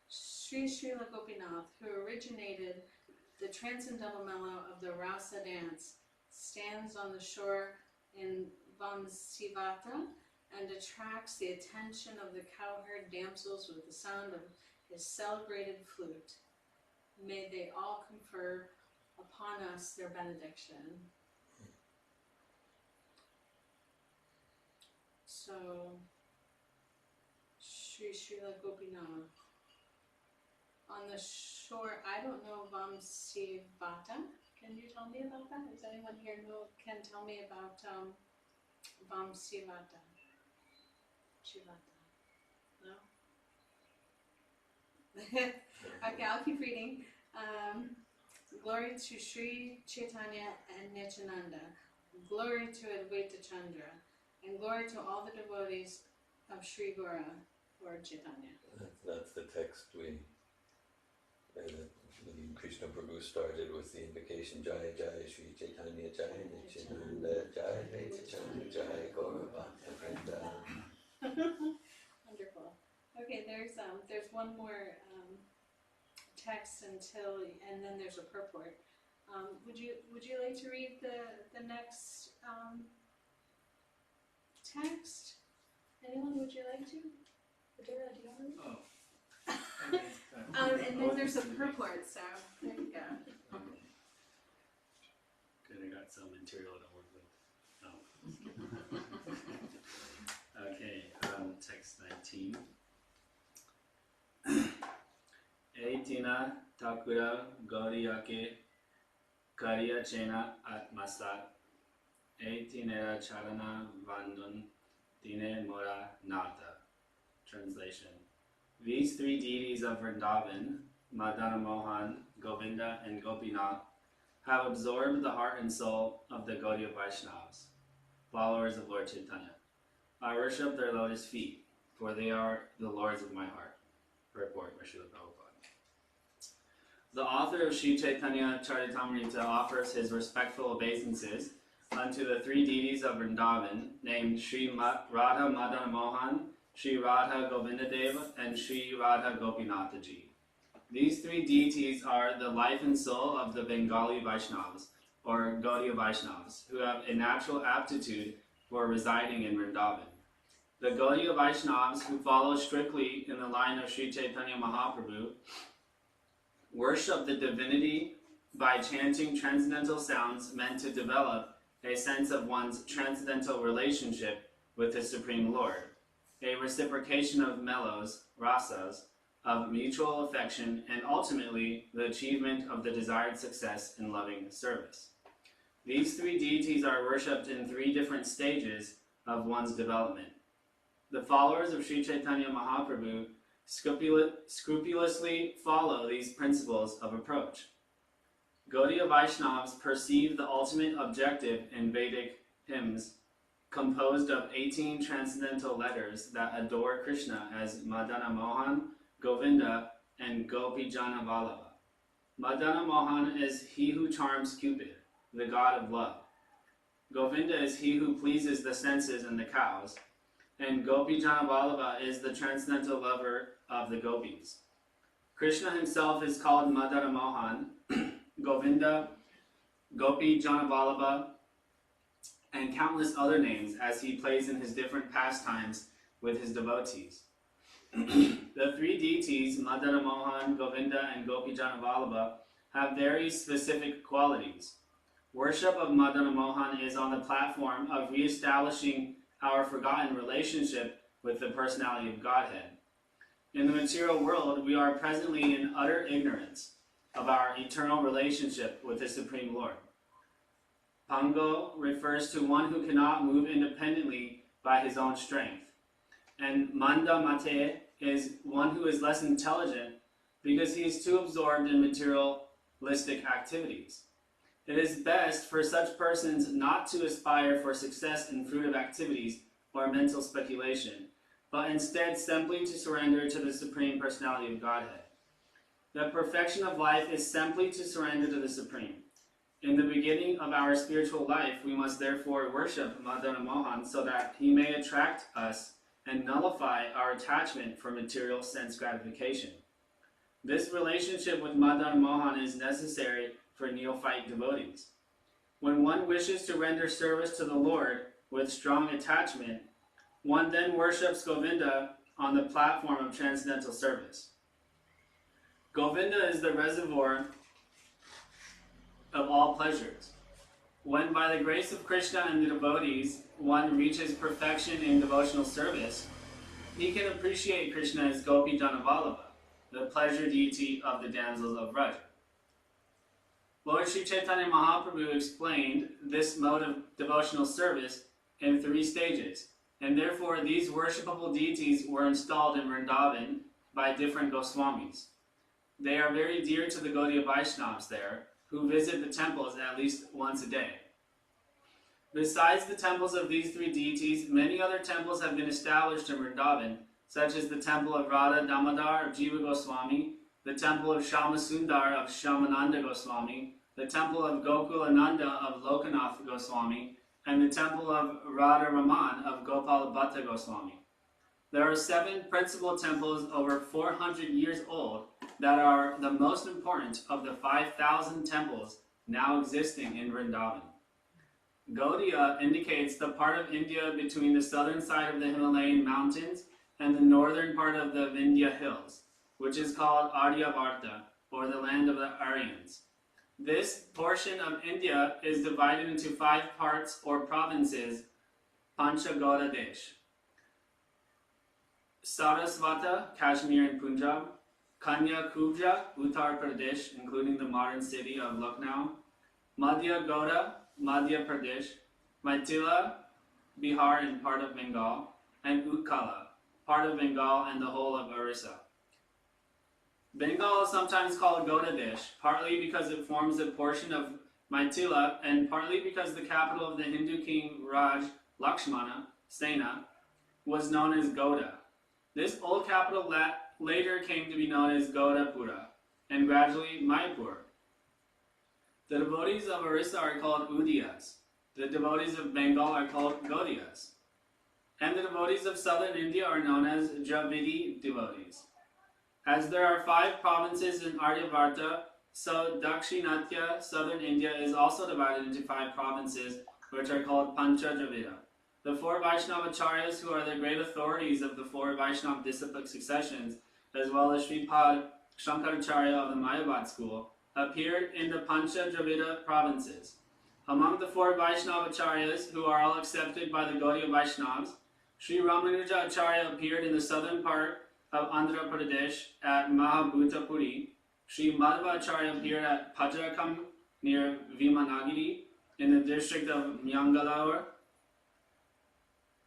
Sri Srila Gopinath, who originated the transcendental mellow of the Rasa dance, stands on the shore in Vamsivata and attracts the attention of the cowherd damsels with the sound of his celebrated flute. May they all confer upon us their benediction. So, Sri Srila Gopinath, on the shore. I don't know Vamsivata. Can you tell me about that? Does anyone here can tell me about Vamsivata? Shivata. No? Okay, I'll keep reading. Glory to Sri Chaitanya and Nityananda. Glory to Advaita Chandra. And glory to all the devotees of Sri Gaura, or Chaitanya. That's the text Naveen Krsna Prabhu started with the invocation Jai Jai Sri Chaitanya Jai Nityananda Jai Advaita Chandra Jai Gaura Bhakta Vrinda. Wonderful. Okay, there's one more text and then there's a purport. Would you like to read the next text? Anyone, would you like to? Adora, do you want to read? Oh. And then there's a purport, so there you go. Good, I got some material to work with. No. Okay, text 19. Eitina takura goriyake kariya chena atmasat eitinera charana vandun dine mora nata. Translation. These three deities of Vrindavan, Madana Mohan, Govinda, and Gopinath, have absorbed the heart and soul of the Gaudiya Vaishnavas, followers of Lord Chaitanya. I worship their lotus feet, for they are the lords of my heart. Purport by Srila Prabhupada. The author of Sri Chaitanya Charitamrita offers his respectful obeisances unto the three deities of Vrindavan, named Sri Radha Madana Mohan, Sri Radha Govinda Deva, and Sri Radha Gopinathaji. These three deities are the life and soul of the Bengali Vaishnavas, or Gaudiya Vaishnavas, who have a natural aptitude for residing in Vrindavan. The Gaudiya Vaishnavas, who follow strictly in the line of Sri Chaitanya Mahaprabhu, worship the divinity by chanting transcendental sounds meant to develop a sense of one's transcendental relationship with the Supreme Lord, a reciprocation of mellows, rasas, of mutual affection, and ultimately the achievement of the desired success in loving service. These three deities are worshipped in three different stages of one's development. The followers of Sri Chaitanya Mahaprabhu scrupulously follow these principles of approach. Gaudiya Vaishnavas perceive the ultimate objective in Vedic hymns composed of 18 transcendental letters that adore Krishna as Madana Mohan, Govinda, and Gopi Jana Vallabha. Madana Mohan is he who charms Cupid, the god of love. Govinda is he who pleases the senses and the cows, and Gopi Jana Vallabha is the transcendental lover of the gopis. Krishna himself is called Madana Mohan, Govinda, Gopi Jana Vallabha, and countless other names as he plays in his different pastimes with his devotees. The three deities, Madana Mohan, Govinda, and Gopi Jana Vallabha, have very specific qualities. Worship of Madana Mohan is on the platform of re-establishing our forgotten relationship with the personality of Godhead. In the material world, we are presently in utter ignorance of our eternal relationship with the Supreme Lord. Pango refers to one who cannot move independently by his own strength. And Manda Mate is one who is less intelligent because he is too absorbed in materialistic activities. It is best for such persons not to aspire for success in fruitive activities or mental speculation, but instead simply to surrender to the Supreme Personality of Godhead. The perfection of life is simply to surrender to the Supreme. In the beginning of our spiritual life, we must therefore worship Madana Mohan so that he may attract us and nullify our attachment for material sense gratification. This relationship with Madana Mohan is necessary for neophyte devotees. When one wishes to render service to the Lord with strong attachment, one then worships Govinda on the platform of transcendental service. Govinda is the reservoir of all pleasures. When by the grace of Krishna and the devotees, one reaches perfection in devotional service, he can appreciate Krishna as Gopi Jana Vallabha, the pleasure deity of the damsels of Vraj. Lord Sri Chaitanya Mahaprabhu explained this mode of devotional service in 3 stages, and therefore these worshipable deities were installed in Vrindavan by different Goswamis. They are very dear to the Gaudiya Vaishnavas there, who visit the temples at least once a day. Besides the temples of these 3 deities, many other temples have been established in Vrindavan, such as the temple of Radha Damodar of Jiva Goswami, the temple of Shama Sundar of Shamananda Goswami, the temple of Gokulananda of Lokanath Goswami, and the temple of Radha Raman of Gopal Bhatta Goswami. There are 7 principal temples over 400 years old that are the most important of the 5,000 temples now existing in Vrindavan. Gaudiya indicates the part of India between the southern side of the Himalayan mountains and the northern part of the Vindhya hills, which is called Aryavarta, or the land of the Aryans. This portion of India is divided into 5 parts or provinces, Panchagauda Desh. Sarasvata, Kashmir and Punjab, Kanya-Kubja, Uttar Pradesh, including the modern city of Lucknow, Madhya Gauda, Madhya Pradesh, Maithila, Bihar and part of Bengal, and Utkala, part of Bengal and the whole of Orissa. Bengal is sometimes called Gauda Desh, partly because it forms a portion of Maithila and partly because the capital of the Hindu king Raj Lakshmana, Sena, was known as Gauda. This old capital later came to be known as Gaudapura, and gradually Mayapur. The devotees of Orissa are called Udiyas. The devotees of Bengal are called Gaudiyas. And the devotees of southern India are known as Dravidi devotees. As there are 5 provinces in Aryavarta, so Dakshinatya, southern India, is also divided into 5 provinces, which are called Pancha Dravida. The 4 Vaishnavacharyas, who are the great authorities of the 4 Vaishnava disciplic successions, as well as Sripad Shankaracharya of the Mayavad school, appeared in the Pancha Dravida provinces. Among the 4 Vaishnavacharyas, who are all accepted by the Gaudiya Vaishnavas, Sri Ramanuja Acharya appeared in the southern part of Andhra Pradesh at Mahabhutapuri. Sri Madhva Acharya appeared at Pajarakam near Vimanagiri in the district of Mangalore.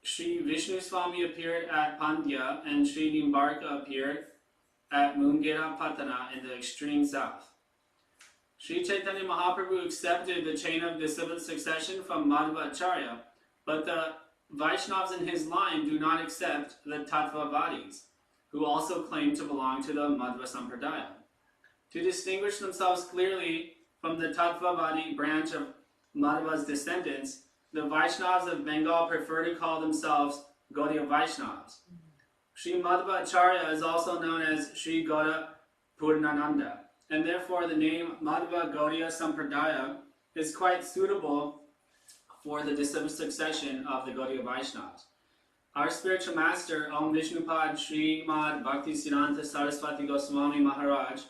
Sri Vishnu Swami appeared at Pandya, and Sri Nimbarka appeared at Mungera Patana in the extreme south. Sri Chaitanya Mahaprabhu accepted the chain of disciplic succession from Madhva Acharya, but the Vaishnavas in his line do not accept the Tattvavadis, who also claim to belong to the Madhva Sampradaya. To distinguish themselves clearly from the Tattvavadi branch of Madhva's descendants, the Vaishnavas of Bengal prefer to call themselves Gaudiya Vaishnavas. Sri Madhva Acharya is also known as Sri Gaura Purnananda, and therefore the name Madhva Gaudiya Sampradaya is quite suitable for the disciplic succession of the Gaudiya Vaishnavas. Our spiritual master, Om Vishnupad Sri Mad Bhakti Siddhanta Saraswati Goswami Maharaj,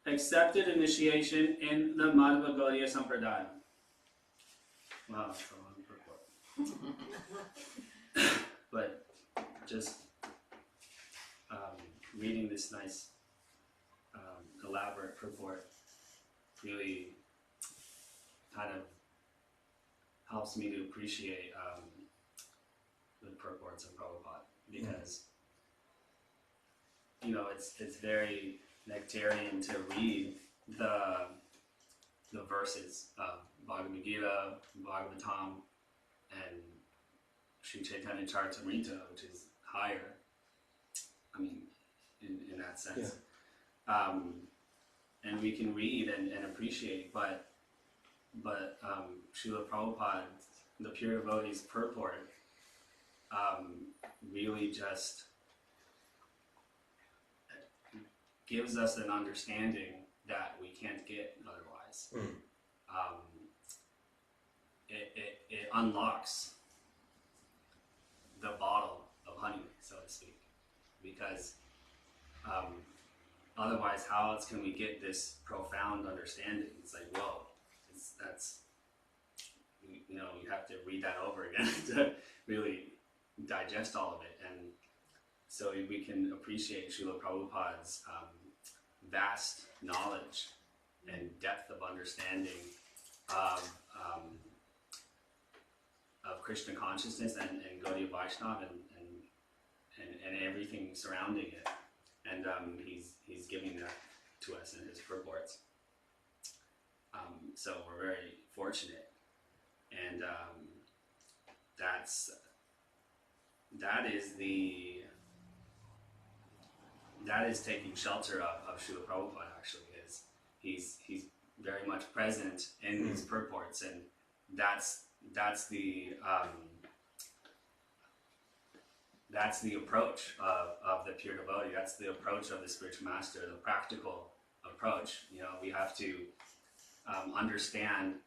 accepted initiation in the Madhva Gaudiya Sampradaya. Wow, that's a long purport. But just reading this nice, elaborate purport really kind of helps me to appreciate the purports of Prabhupada, because you know it's very nectarian to read the verses of Bhagavad Gita, Bhagavatam, and Sri Chaitanya Charitamrita, which is higher. I mean, in that sense, and we can read and appreciate, but Srila Prabhupada, the pure devotee's purport, really just gives us an understanding that we can't get otherwise. It unlocks the bottle of honey, so to speak, because otherwise, how else can we get this profound understanding? It's like, whoa, you have to read that over again to really digest all of it, and so we can appreciate Srila Prabhupada's vast knowledge and depth of understanding of Krishna consciousness and Gaudiya Vaishnava and everything surrounding it. And he's giving that to us in his purports. So we're very fortunate, and that is taking shelter of Srila Prabhupada. Actually, is he's very much present in these purports, and that's the approach of the pure devotee. That's the approach of the spiritual master, the practical approach. You know, we have to understand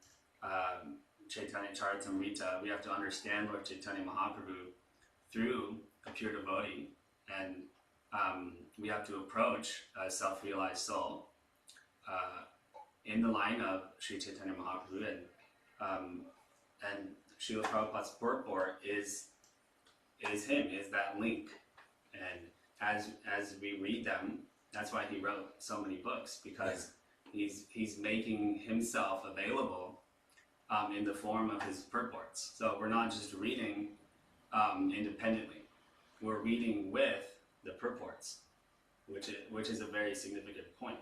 Chaitanya Charitamrita. We have to understand Lord Chaitanya Mahaprabhu through a pure devotee, and we have to approach a self-realized soul in the line of Sri Chaitanya Mahaprabhu, and Srila Prabhupada's purport is him, is that link. And as we read them, that's why he wrote so many books, because he's making himself available in the form of his purports. So we're not just reading independently; we're reading with the purports, which is a very significant point.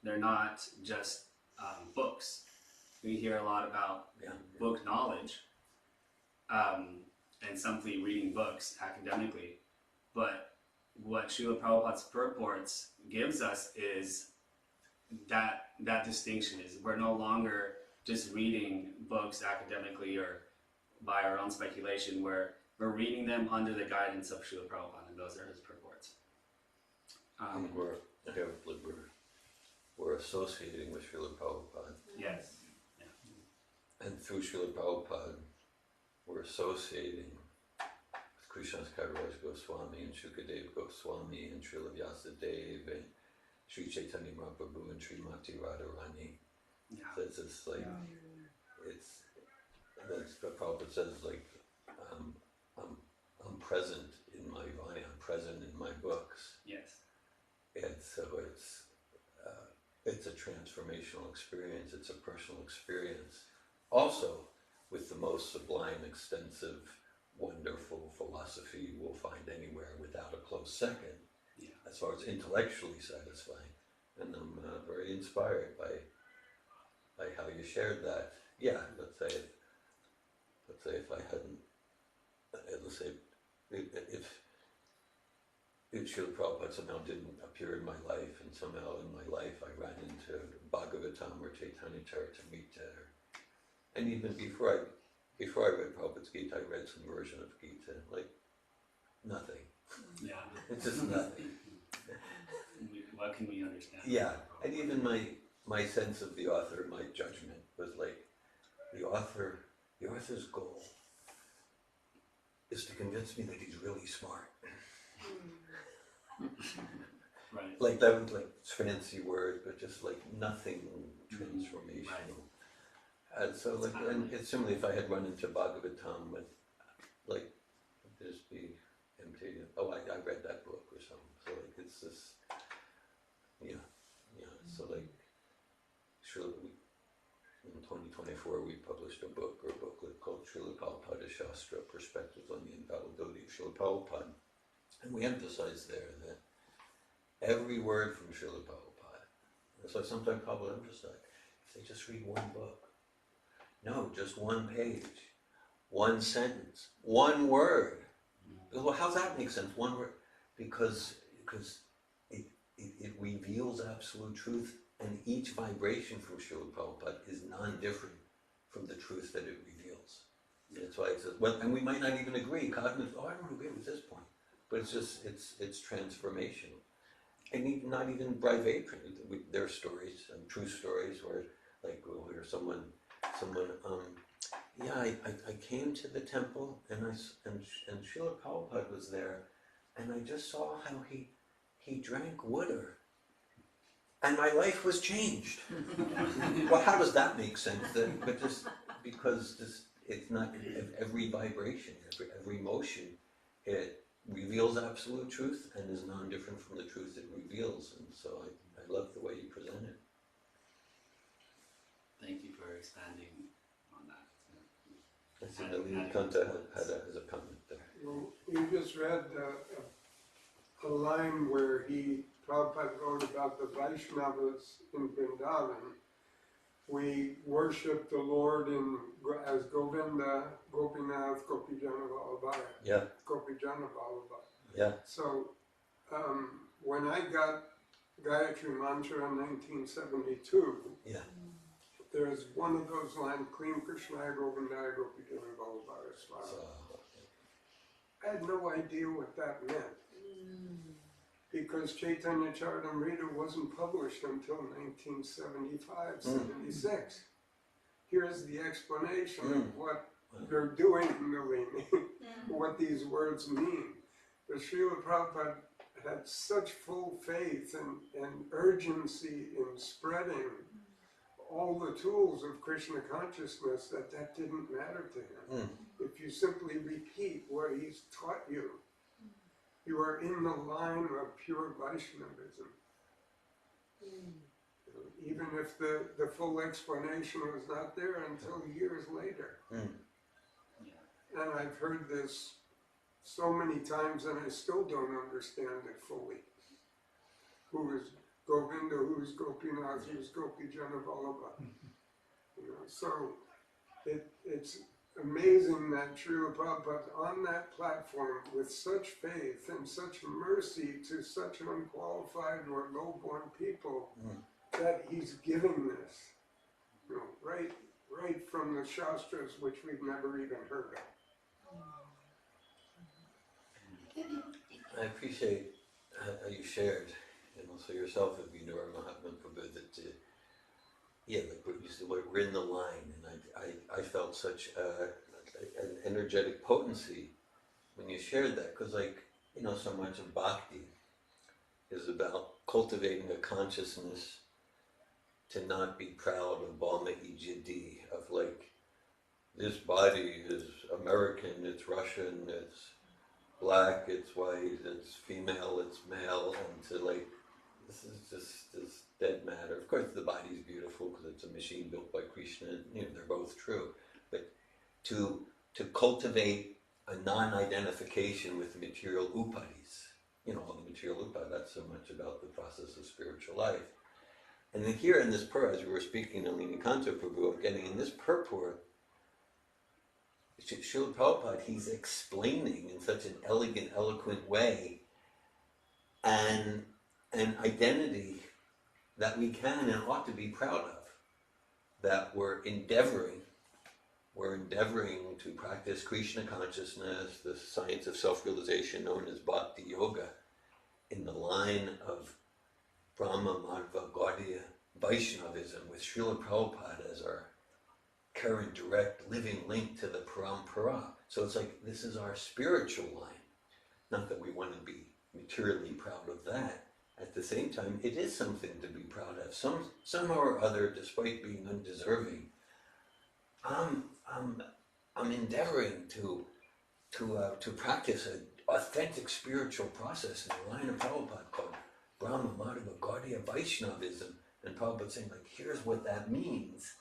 They're not just books. We hear a lot about book knowledge and simply reading books academically, but what Srila Prabhupada's purports gives us is that distinction. Is we're no longer just reading books academically or by our own speculation. We're reading them under the guidance of Srila Prabhupada, and those are his purports. We're associating with Srila Prabhupada. Yes. And through Srila Prabhupada, we're associating with Krishnadas Kaviraj Goswami and Shukadev Goswami and Srila Vyasadeva and Sri Chaitanya Mahaprabhu and Srimati Radharani. Yeah. So it's just like, that's what Prabhupada says, like, I'm present in my Vani, I'm present in my books. Yes. And so it's a transformational experience, it's a personal experience. Also, with the most sublime, extensive, wonderful philosophy you will find anywhere without a close second, as far as intellectually satisfying. And I'm very inspired by how you shared that. Yeah, let's say if I hadn't, let's say if Srila Prabhupada somehow didn't appear in my life, and somehow in my life I ran into Bhagavatam or Chaitanya Charitamrita, and even before I read Prabhupada's Gita, I read some version of Gita, like nothing. Yeah. It's just nothing. What can we understand? Yeah, and even my sense of the author, my judgment was like, the author's goal is to convince me that he's really smart. Right. Like that was like fancy words, but just like nothing transformational. Right. And so like, and it's similarly if I had run into Bhagavatam with, like, just be empty. Oh, I read that book or something. So like it's this, yeah. So like, surely in 2024 we published a booklet called Srila Prabhupada Shastra: Perspectives on the Infallibility of Srila Prabhupada, and we emphasize there that every word from Srila Prabhupada. So sometimes Prabhupada emphasizes, if they just read one book, no, just one page, one sentence, one word. Well, how's that make sense? One word, because it reveals absolute truth, and each vibration from Srila Prabhupada is non-different from the truth that it reveals. That's why it says, well, and we might not even agree. Cognitive, I don't agree with this point, but it's just it's transformational. And not even Braivetri. There are stories, true stories, where like we'll hear someone, I came to the temple and Srila Prabhupada was there, and I just saw how he drank water, and my life was changed. Well, how does that make sense? But just because it's not every vibration, every motion, it reveals absolute truth and is non-different from the truth it reveals. And so I love the way So Naveen Krsna has a comment there. Well, you just read a line where Prabhupada wrote about the Vaishnavas in Vrindavan. We worship the Lord as Govinda, Gopinath, Gopijana Vallabhaya. Yeah. Gopijana Vallabhaya. Yeah. So when I got Gayatri Mantra in 1972, yeah. there's one of those lines, Clean Krishnaya Govindaya Gopijana Vallabhaya Swami. So, I had no idea what that meant. Because Chaitanya Charitamrita wasn't published until 1975, 76. Here's the explanation of what they're doing, Nalini, what these words mean. The Srila Prabhupada had such full faith and urgency in spreading all the tools of Krishna consciousness that didn't matter to him. If you simply repeat what he's taught you, you are in the line of pure Vaishnavism. Even if the full explanation was not there until years later. And I've heard this so many times and I still don't understand it fully. Who is Govinda, who's Gopinath, who's Gopijana Vallabha. So it's amazing that Srila Prabhupada on that platform with such faith and such mercy to such unqualified or low-born people that he's giving this, right from the Shastras, which we've never even heard of. I appreciate how you shared, and also yourself, Abhinur Mahatma Prabhu, that like what you said, we're in the line, and I felt such an energetic potency when you shared that, because so much of bhakti is about cultivating a consciousness to not be proud of Balma Ijidi, of this body is American, it's Russian, it's black, it's white, it's female, it's male, and to this is just this dead matter. Of course, the body's beautiful because it's a machine built by Krishna. They're both true. But to cultivate a non-identification with the material upadis, all the material upadis, that's so much about the process of spiritual life. And then here in this purport, as we were speaking to Nalini Kanta Prabhu, of getting in this purport, Srila Prabhupada, he's explaining in such an elegant, eloquent way an identity that we can and ought to be proud of, that we're endeavoring to practice Krishna consciousness, the science of self-realization known as Bhakti Yoga, in the line of Brahma, Madhva, Gaudiya, Vaishnavism, with Srila Prabhupada as our current, direct, living link to the Parampara. So it's this is our spiritual line. Not that we want to be materially proud of that. At the same time, it is something to be proud of. Somehow or other, despite being undeserving, I'm endeavoring to practice an authentic spiritual process in the line of Prabhupada called Brahma, Madhva, Gaudiya, Vaishnavism. And Prabhupada saying, here's what that means.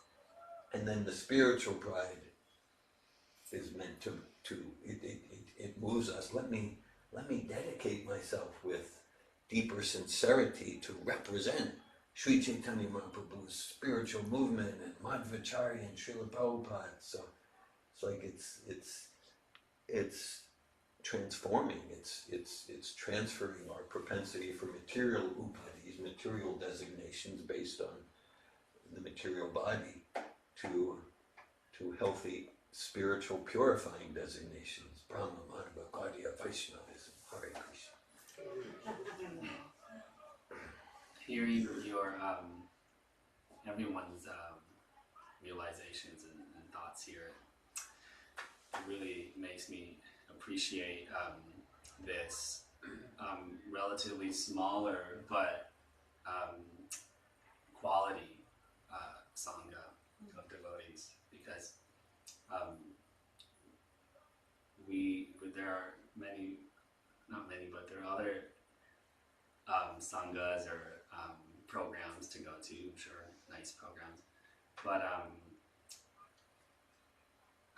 And then the spiritual pride is meant to it moves us. Let me dedicate myself with deeper sincerity to represent Sri Chaitanya Mahaprabhu's spiritual movement and Madhvacharya and Srila Prabhupada. So it's transforming. It's transferring our propensity for material upadis, material designations based on the material body, to healthy spiritual purifying designations. Brahma, Madhva, Gaudiya, Vaishnavism. Hare Krishna. Hearing your everyone's realizations and thoughts here, it really makes me appreciate this relatively smaller but quality sangha of devotees, because there are not many, but there are other sanghas or programs to go to, I'm sure, nice programs, but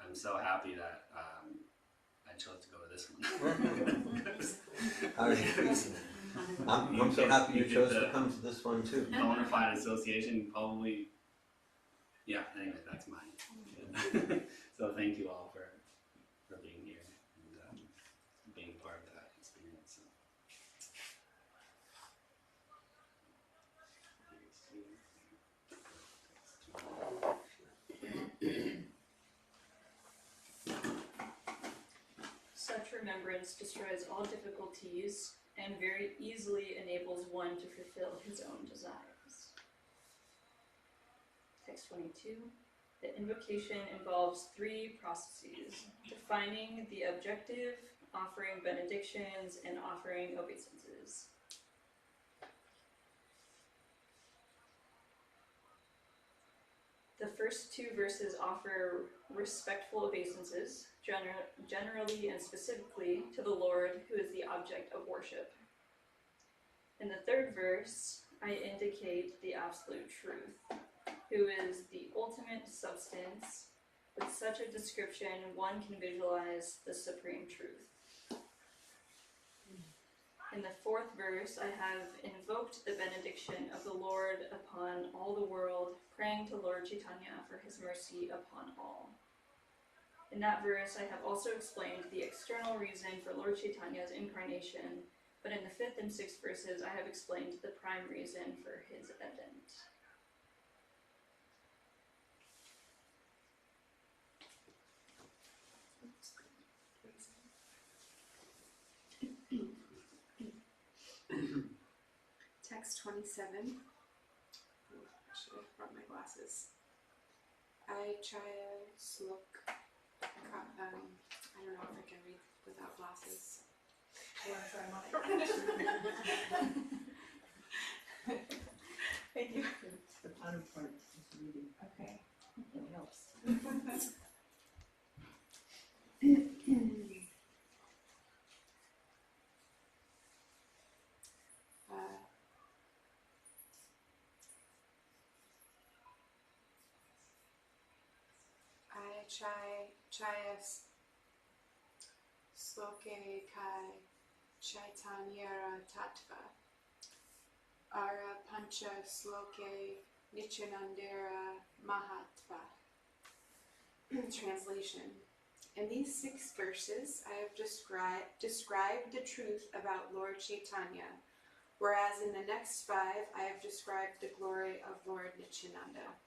I'm so happy that I chose to go to this one. I'm so happy you chose to come to this one too. Bona fide association, probably. Yeah. Anyway, that's mine. So thank you all for being here and being part of that experience. So. Such remembrance destroys all difficulties and very easily enables one to fulfill his own desires. Text 22. The invocation involves three processes: defining the objective, offering benedictions, and offering obeisances. The first two verses offer respectful obeisances, generally and specifically to the Lord, who is the object of worship. In the third verse, I indicate the absolute truth, who is the ultimate substance. With such a description, one can visualize the supreme truth. In the fourth verse, I have invoked the benediction of the Lord upon all the world, praying to Lord Chaitanya for his mercy upon all. In that verse, I have also explained the external reason for Lord Chaitanya's incarnation, but in the fifth and sixth verses, I have explained the prime reason for his advent. Text 27. Oh, I should have brought my glasses. I chaya slok. I don't know if I can read without glasses. You want to try mine? Thank you. The bottom part is reading. Okay. It helps. I chaya sloke kai chaitanyara tattva. Ara pancha sloke nichanandara mahatva. Translation. In these 6 verses, I have described the truth about Lord Chaitanya, whereas in the next 5, I have described the glory of Lord Nityananda.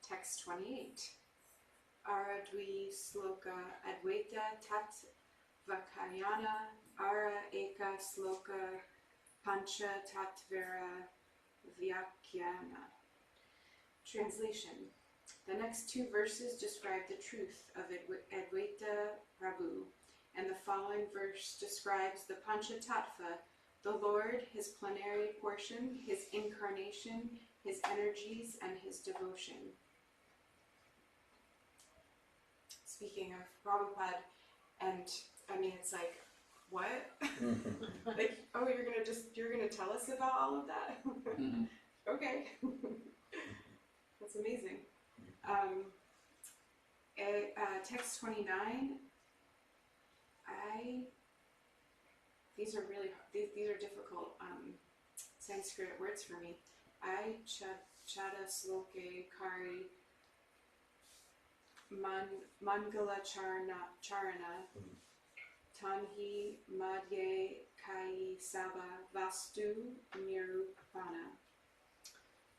Text 28. Aradvi sloka advaita tat vakayana ara eka sloka pancha tatvera vyakyana. Translation. The next 2 verses describe the truth of Advaita Prabhu, and the following verse describes the Pancha Tattva, the Lord, his plenary portion, his incarnation, his energies, and his devotion. Speaking of Prabhupada, and I mean, it's like, what? Like, oh, you're gonna tell us about all of that? Okay. That's amazing. Text 29. These are really these are difficult Sanskrit words for me. I chada sloke kari mangala charana tanhi madhye kai saba vastu nirupana.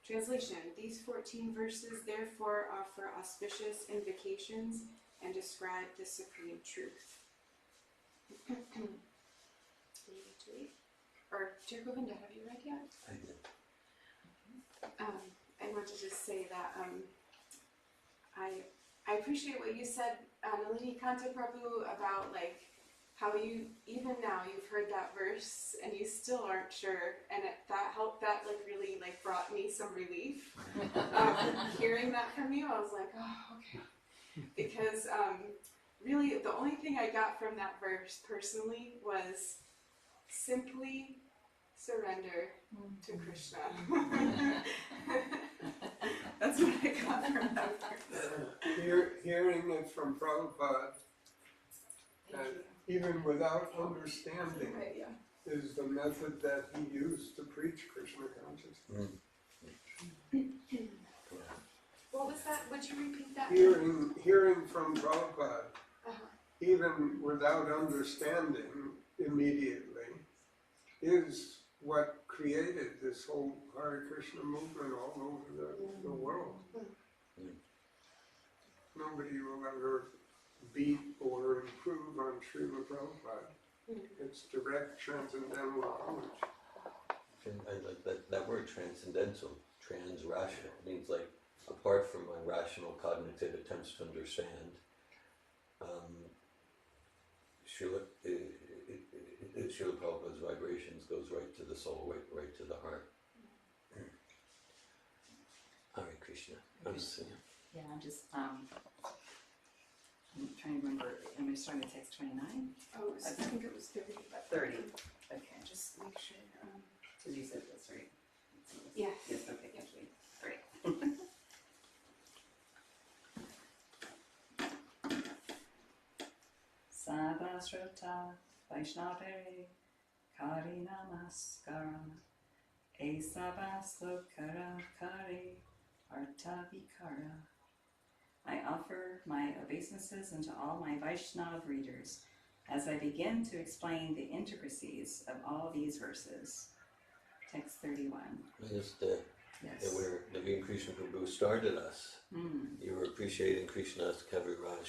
Translation. These 14 verses therefore offer auspicious invocations and describe the supreme truth. Or, dear Govinda, have you read yet? I did. I want to just say that I appreciate what you said, Nalini Kanta Prabhu, about like how you, even now, you've heard that verse and you still aren't sure, and that helped, that like really like brought me some relief. Hearing that from you, I was like, oh, okay. Because really, the only thing I got from that verse personally was simply surrender to Krishna. That's what I got from that verse. Hearing it from Prabhupada, Thank and you. even without understanding, Right, yeah. is the method that he used to preach Krishna consciousness. What was that? Would you repeat that? Hearing from Prabhupada, Uh-huh. even without understanding immediately, is what created this whole Hare Krishna movement all over the world. Nobody will ever beat or improve on Srila Prabhupada. It's direct transcendental knowledge. And I like that word transcendental, transrational. It means like apart from my rational cognitive attempts to understand, Srila Prabhupada's vibrations goes right to the soul, right to the heart. Hare Krishna. Yeah, I'm just, I'm trying to remember, am I starting with text 29? Oh, I think it was 30. But 30. Okay, just make sure. because you said this, right? Yeah. Yes, okay, thank you. Great. Sabasrota Vaishnavere Kari Namaskaram E Sabaslokara Kare Arta Vikara. I offer my obeisances unto all my Vaishnav readers as I begin to explain the intricacies of all these verses. Text 31. Just Yes. where Naveen Krishna Prabhu started us. Mm. You were appreciating Krishna's Kaviraj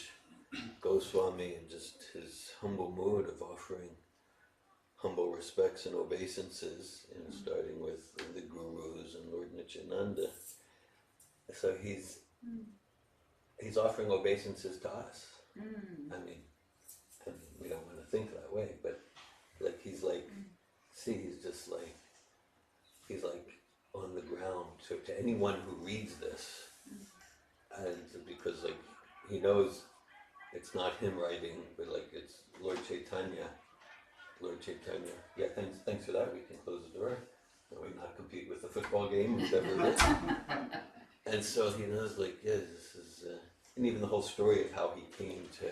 Goswami and just his humble mood of offering humble respects and obeisances, starting with the gurus and Lord Nityananda. So he's offering obeisances to us. I mean, we don't want to think that way, but like he's like, he's like on the ground. So to anyone who reads this, and because like he knows it's not him writing, but like it's Lord Chaitanya. Yeah, thanks for that. We can close the door. We not compete with the football game, whatever it is. And so he knows, like, yeah, this is, and even the whole story of how he came to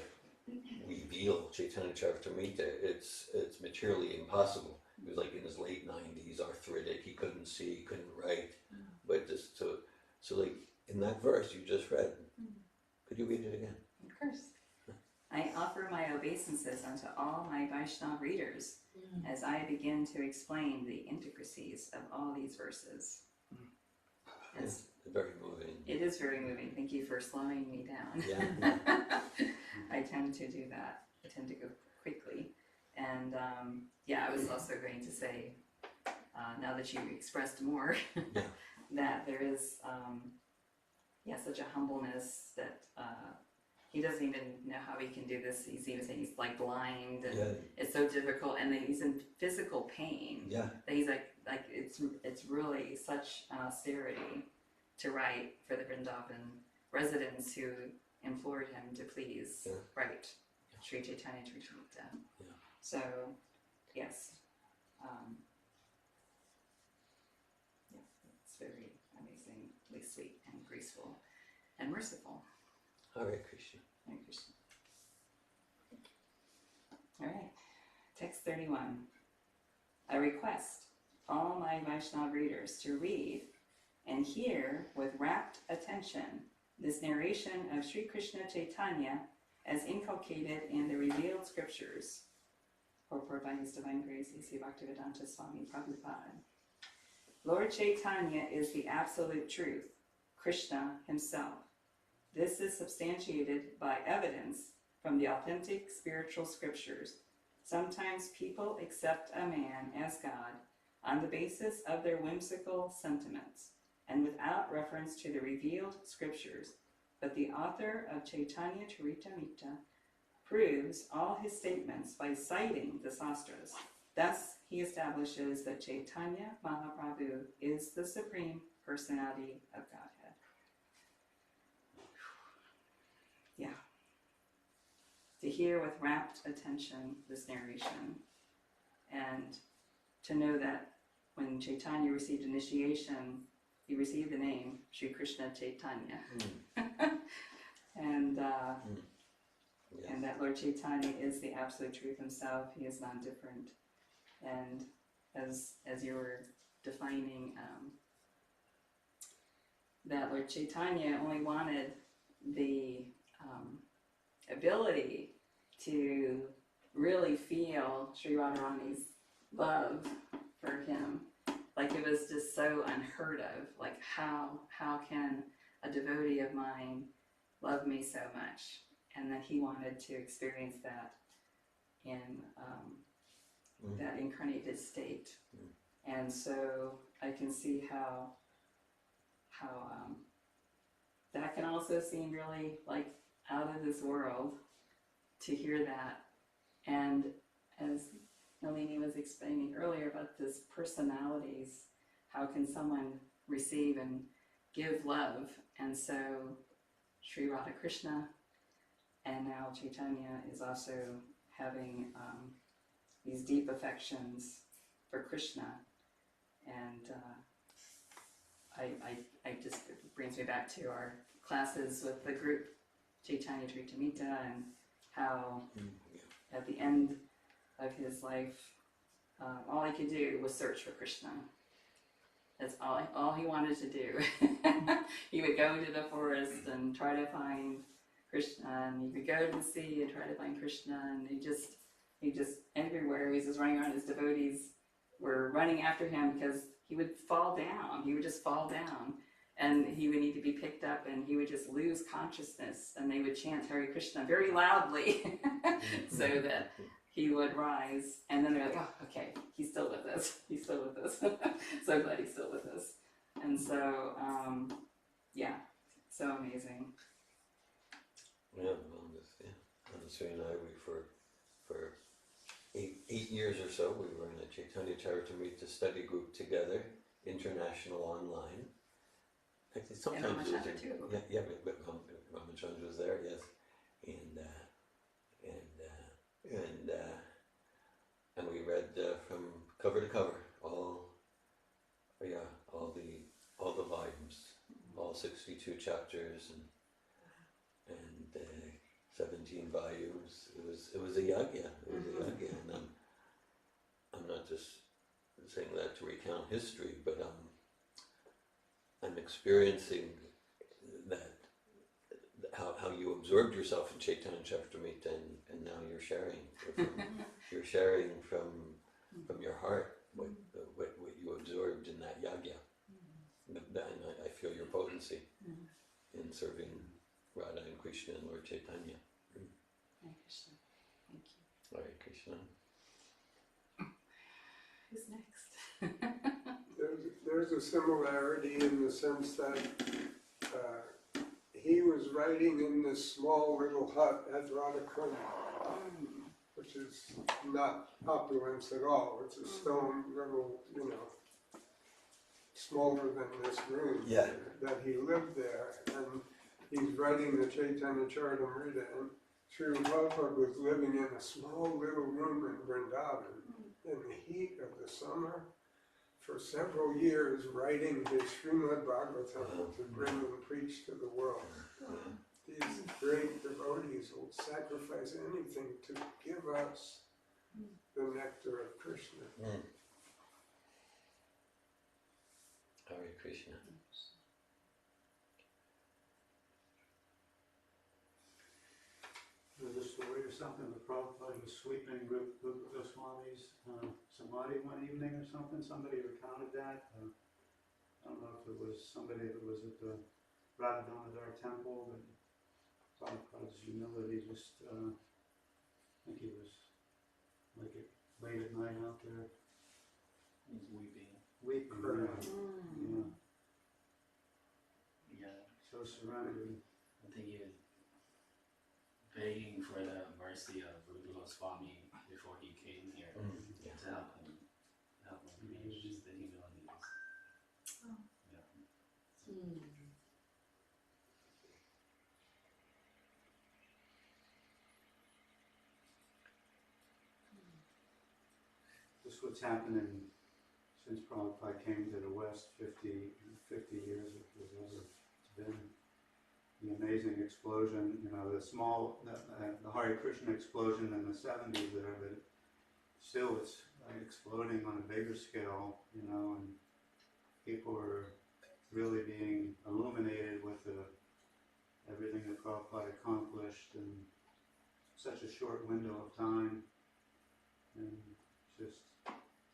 reveal Chaitanya Charitamrita, it's materially impossible. He was like in his late 90s, arthritic, he couldn't see, he couldn't write. But just so like in that verse you just read, could you read it again? Of course. I offer my obeisances unto all my Vaishnava readers as I begin to explain the intricacies of all these verses. It's very moving. It is very moving. Thank you for slowing me down. Yeah. I tend to do that. I tend to go quickly. And I was also going to say, now that you expressed more, that there is such a humbleness that he doesn't even know how he can do this. He's even saying he's like blind, and it's so difficult, and then he's in physical pain. Yeah. That he's like it's really such an austerity to write for the Vrindavan residents who implored him to please write Sri Chaitanya Charitamrita. Yeah. So, yes, it's very amazingly sweet and graceful and merciful. Hare Krishna. Hare Krishna. All right, text 31. I request all my Vaishnava readers to read and hear with rapt attention this narration of Sri Krishna Chaitanya as inculcated in the revealed scriptures, purport by His Divine Grace, A.C. Bhaktivedanta Swami Prabhupada. Lord Chaitanya is the absolute truth, Krishna himself. This is substantiated by evidence from the authentic spiritual scriptures. Sometimes people accept a man as God on the basis of their whimsical sentiments and without reference to the revealed scriptures, but the author of Chaitanya Charitamrita proves all his statements by citing the sastras. Thus, he establishes that Chaitanya Mahaprabhu is the Supreme Personality of Godhead. Yeah. To hear with rapt attention this narration, and to know that when Chaitanya received initiation, he received the name Sri Krishna Chaitanya. Mm. And Yes. and that Lord Chaitanya is the absolute truth himself. He is non-different. And as you were defining, that Lord Chaitanya only wanted the ability to really feel Sri Radharani's love for him. Like it was just so unheard of. Like how can a devotee of mine love me so much? And that he wanted to experience that in that incarnated state. And so I can see how that can also seem really like out of this world to hear that. And as Nalini was explaining earlier about this personalities, how can someone receive and give love? And so Sri Radha Krishna and now Chaitanya is also having these deep affections for Krishna. And I just, it brings me back to our classes with the group Chaitanya Charitamrita and how at the end of his life, all he could do was search for Krishna. That's all he wanted to do. He would go into the forest and try to find Krishna, and he would go to the sea and try to find Krishna, and he just everywhere he was just running around. His devotees were running after him because he would fall down. He would just fall down, and he would need to be picked up, and he would just lose consciousness, and they would chant Hare Krishna very loudly so that he would rise, and then they're like, oh, okay, he's still with us. He's still with us. So glad he's still with us. And so, yeah, so amazing. Yeah, Anasui and I, for 8 years or so, we were in a Chaitanya Charitamrita study group together, international online. Actually, sometimes it was Ramachandra was there, yes, and we read from cover to cover all the volumes, all 62 chapters and 17 volumes. It was a yagya. It was a yagya, and I'm not just saying that to recount history, but I'm experiencing that how you absorbed yourself in Chaitanya Charitamrita, and now you're sharing from your heart what you absorbed in that yagya. And I feel your potency in serving Radha and Krishna and Lord Chaitanya. Hare Krishna. Thank you. Hare Krishna. Who's next? There's a similarity in the sense that he was writing in this small little hut at Radhakund, which is not opulence at all. It's a stone little, smaller than this room. Yeah. That he lived there, and he's writing the Chaitanya Charitamrita, and Sri Prabhupada was living in a small little room in Vrindavan in the heat of the summer for several years, writing his Srimad Bhagavatam to bring and preach to the world. These great devotees will sacrifice anything to give us the nectar of Krishna. Hare Krishna. There's a story or something, the Prabhupada was sweeping Goswami's samadhi one evening or something. Somebody recounted that. I don't know if it was somebody that was at the Radha Damodar temple, but Prabhupada's humility just, I think he was like late at night out there. He's weeping. Weeping, yeah. Yeah. So surrendered. I think he was begging for the mercy of Rupa Goswami before he came here to help him preach. Just the humility is. Yeah. Just what's happening since Prabhupada came to the West 50 years, if there's ever been. The amazing explosion, the Hare Krishna explosion in the 70s there, but still it's exploding on a bigger scale, and people are really being illuminated with everything that Prabhupada accomplished in such a short window of time, and just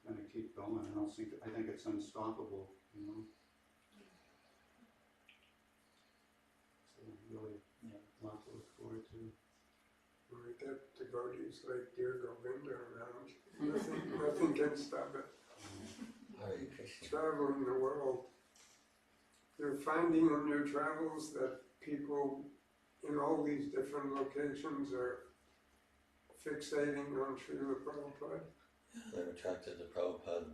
going to keep going. I think it's unstoppable, So really, a lot to look forward to. Right, that devotees like dear Govinda around. Nothing can stop it. Hare Krishna. Traveling the world. You're finding in your travels that people in all these different locations are fixating on Srila Prabhupada. Yeah, they're attracted to Prabhupada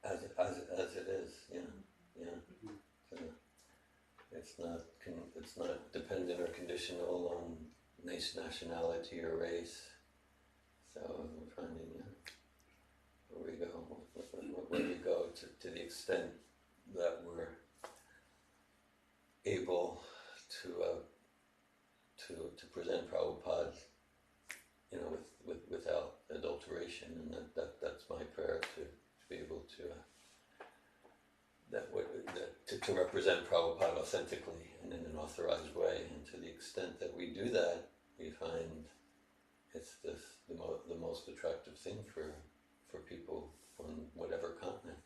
as it is. Yeah. So it's not dependent or conditional on nationality or race. So we're finding, where we go to the extent that we're able to present Prabhupada, without adulteration, and that's my prayer, to be able to represent Prabhupada authentically and in an authorized way. And to the extent that we do that, we find it's the most attractive thing for people on whatever continent.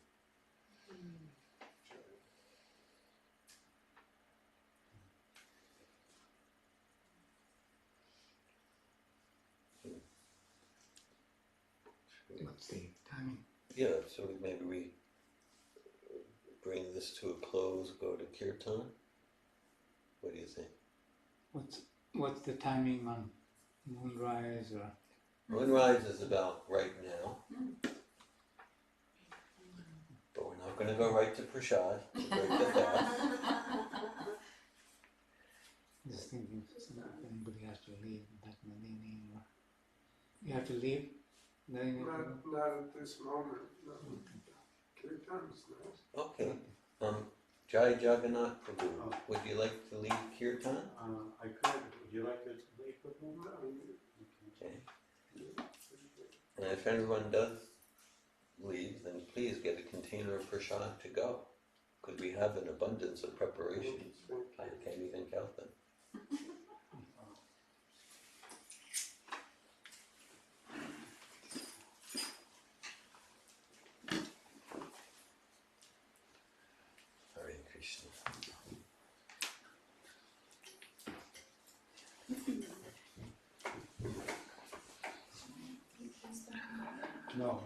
What's the timing? Yeah, so maybe we bring this to a close, go to Kirtan. What do you think? What's the timing on moonrise or? Moonrise is about right now. But we're not going to go right to Prashad. Break the fast. Just thinking if anybody has to leave, that Naveen, or you have to leave. Not at this moment. No. Kirtan's nice. Okay. Jai Jagannath Prabhu, would you like to lead Kirtan? I could. Would you like to leave with me? Okay. And if everyone does leave, then please get a container of prasad to go, because we have an abundance of preparations. I can't even count them. Hare Krishna. No.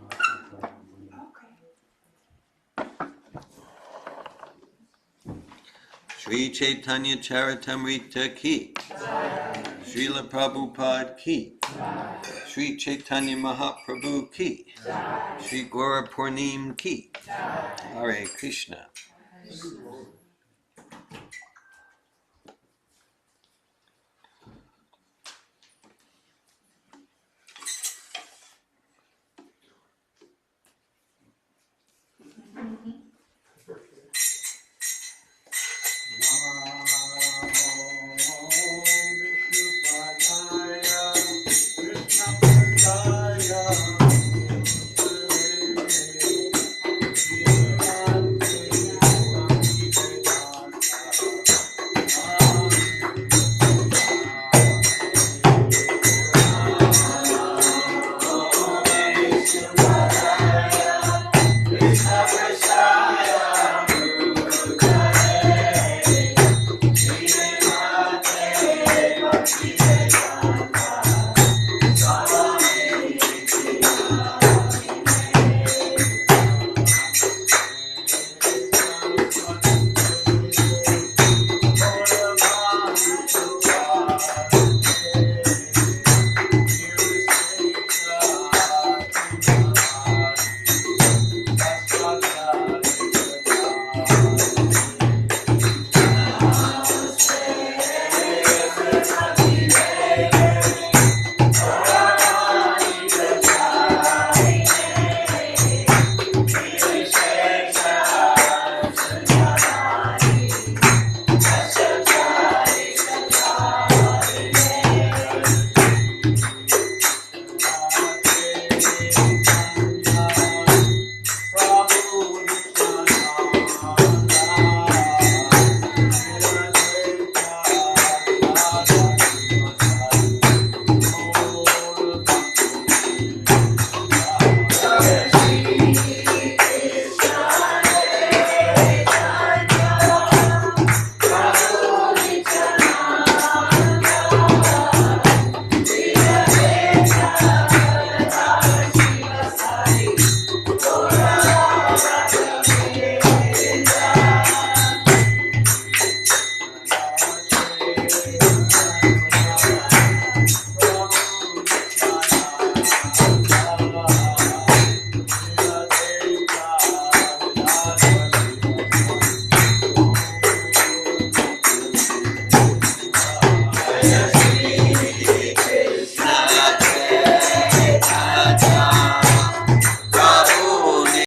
Sri Chaitanya Charitamrita ki, Srila Prabhupada ki, Sri Chaitanya Mahaprabhu ki, Sri Gaura Purnima ki, Hare Krishna.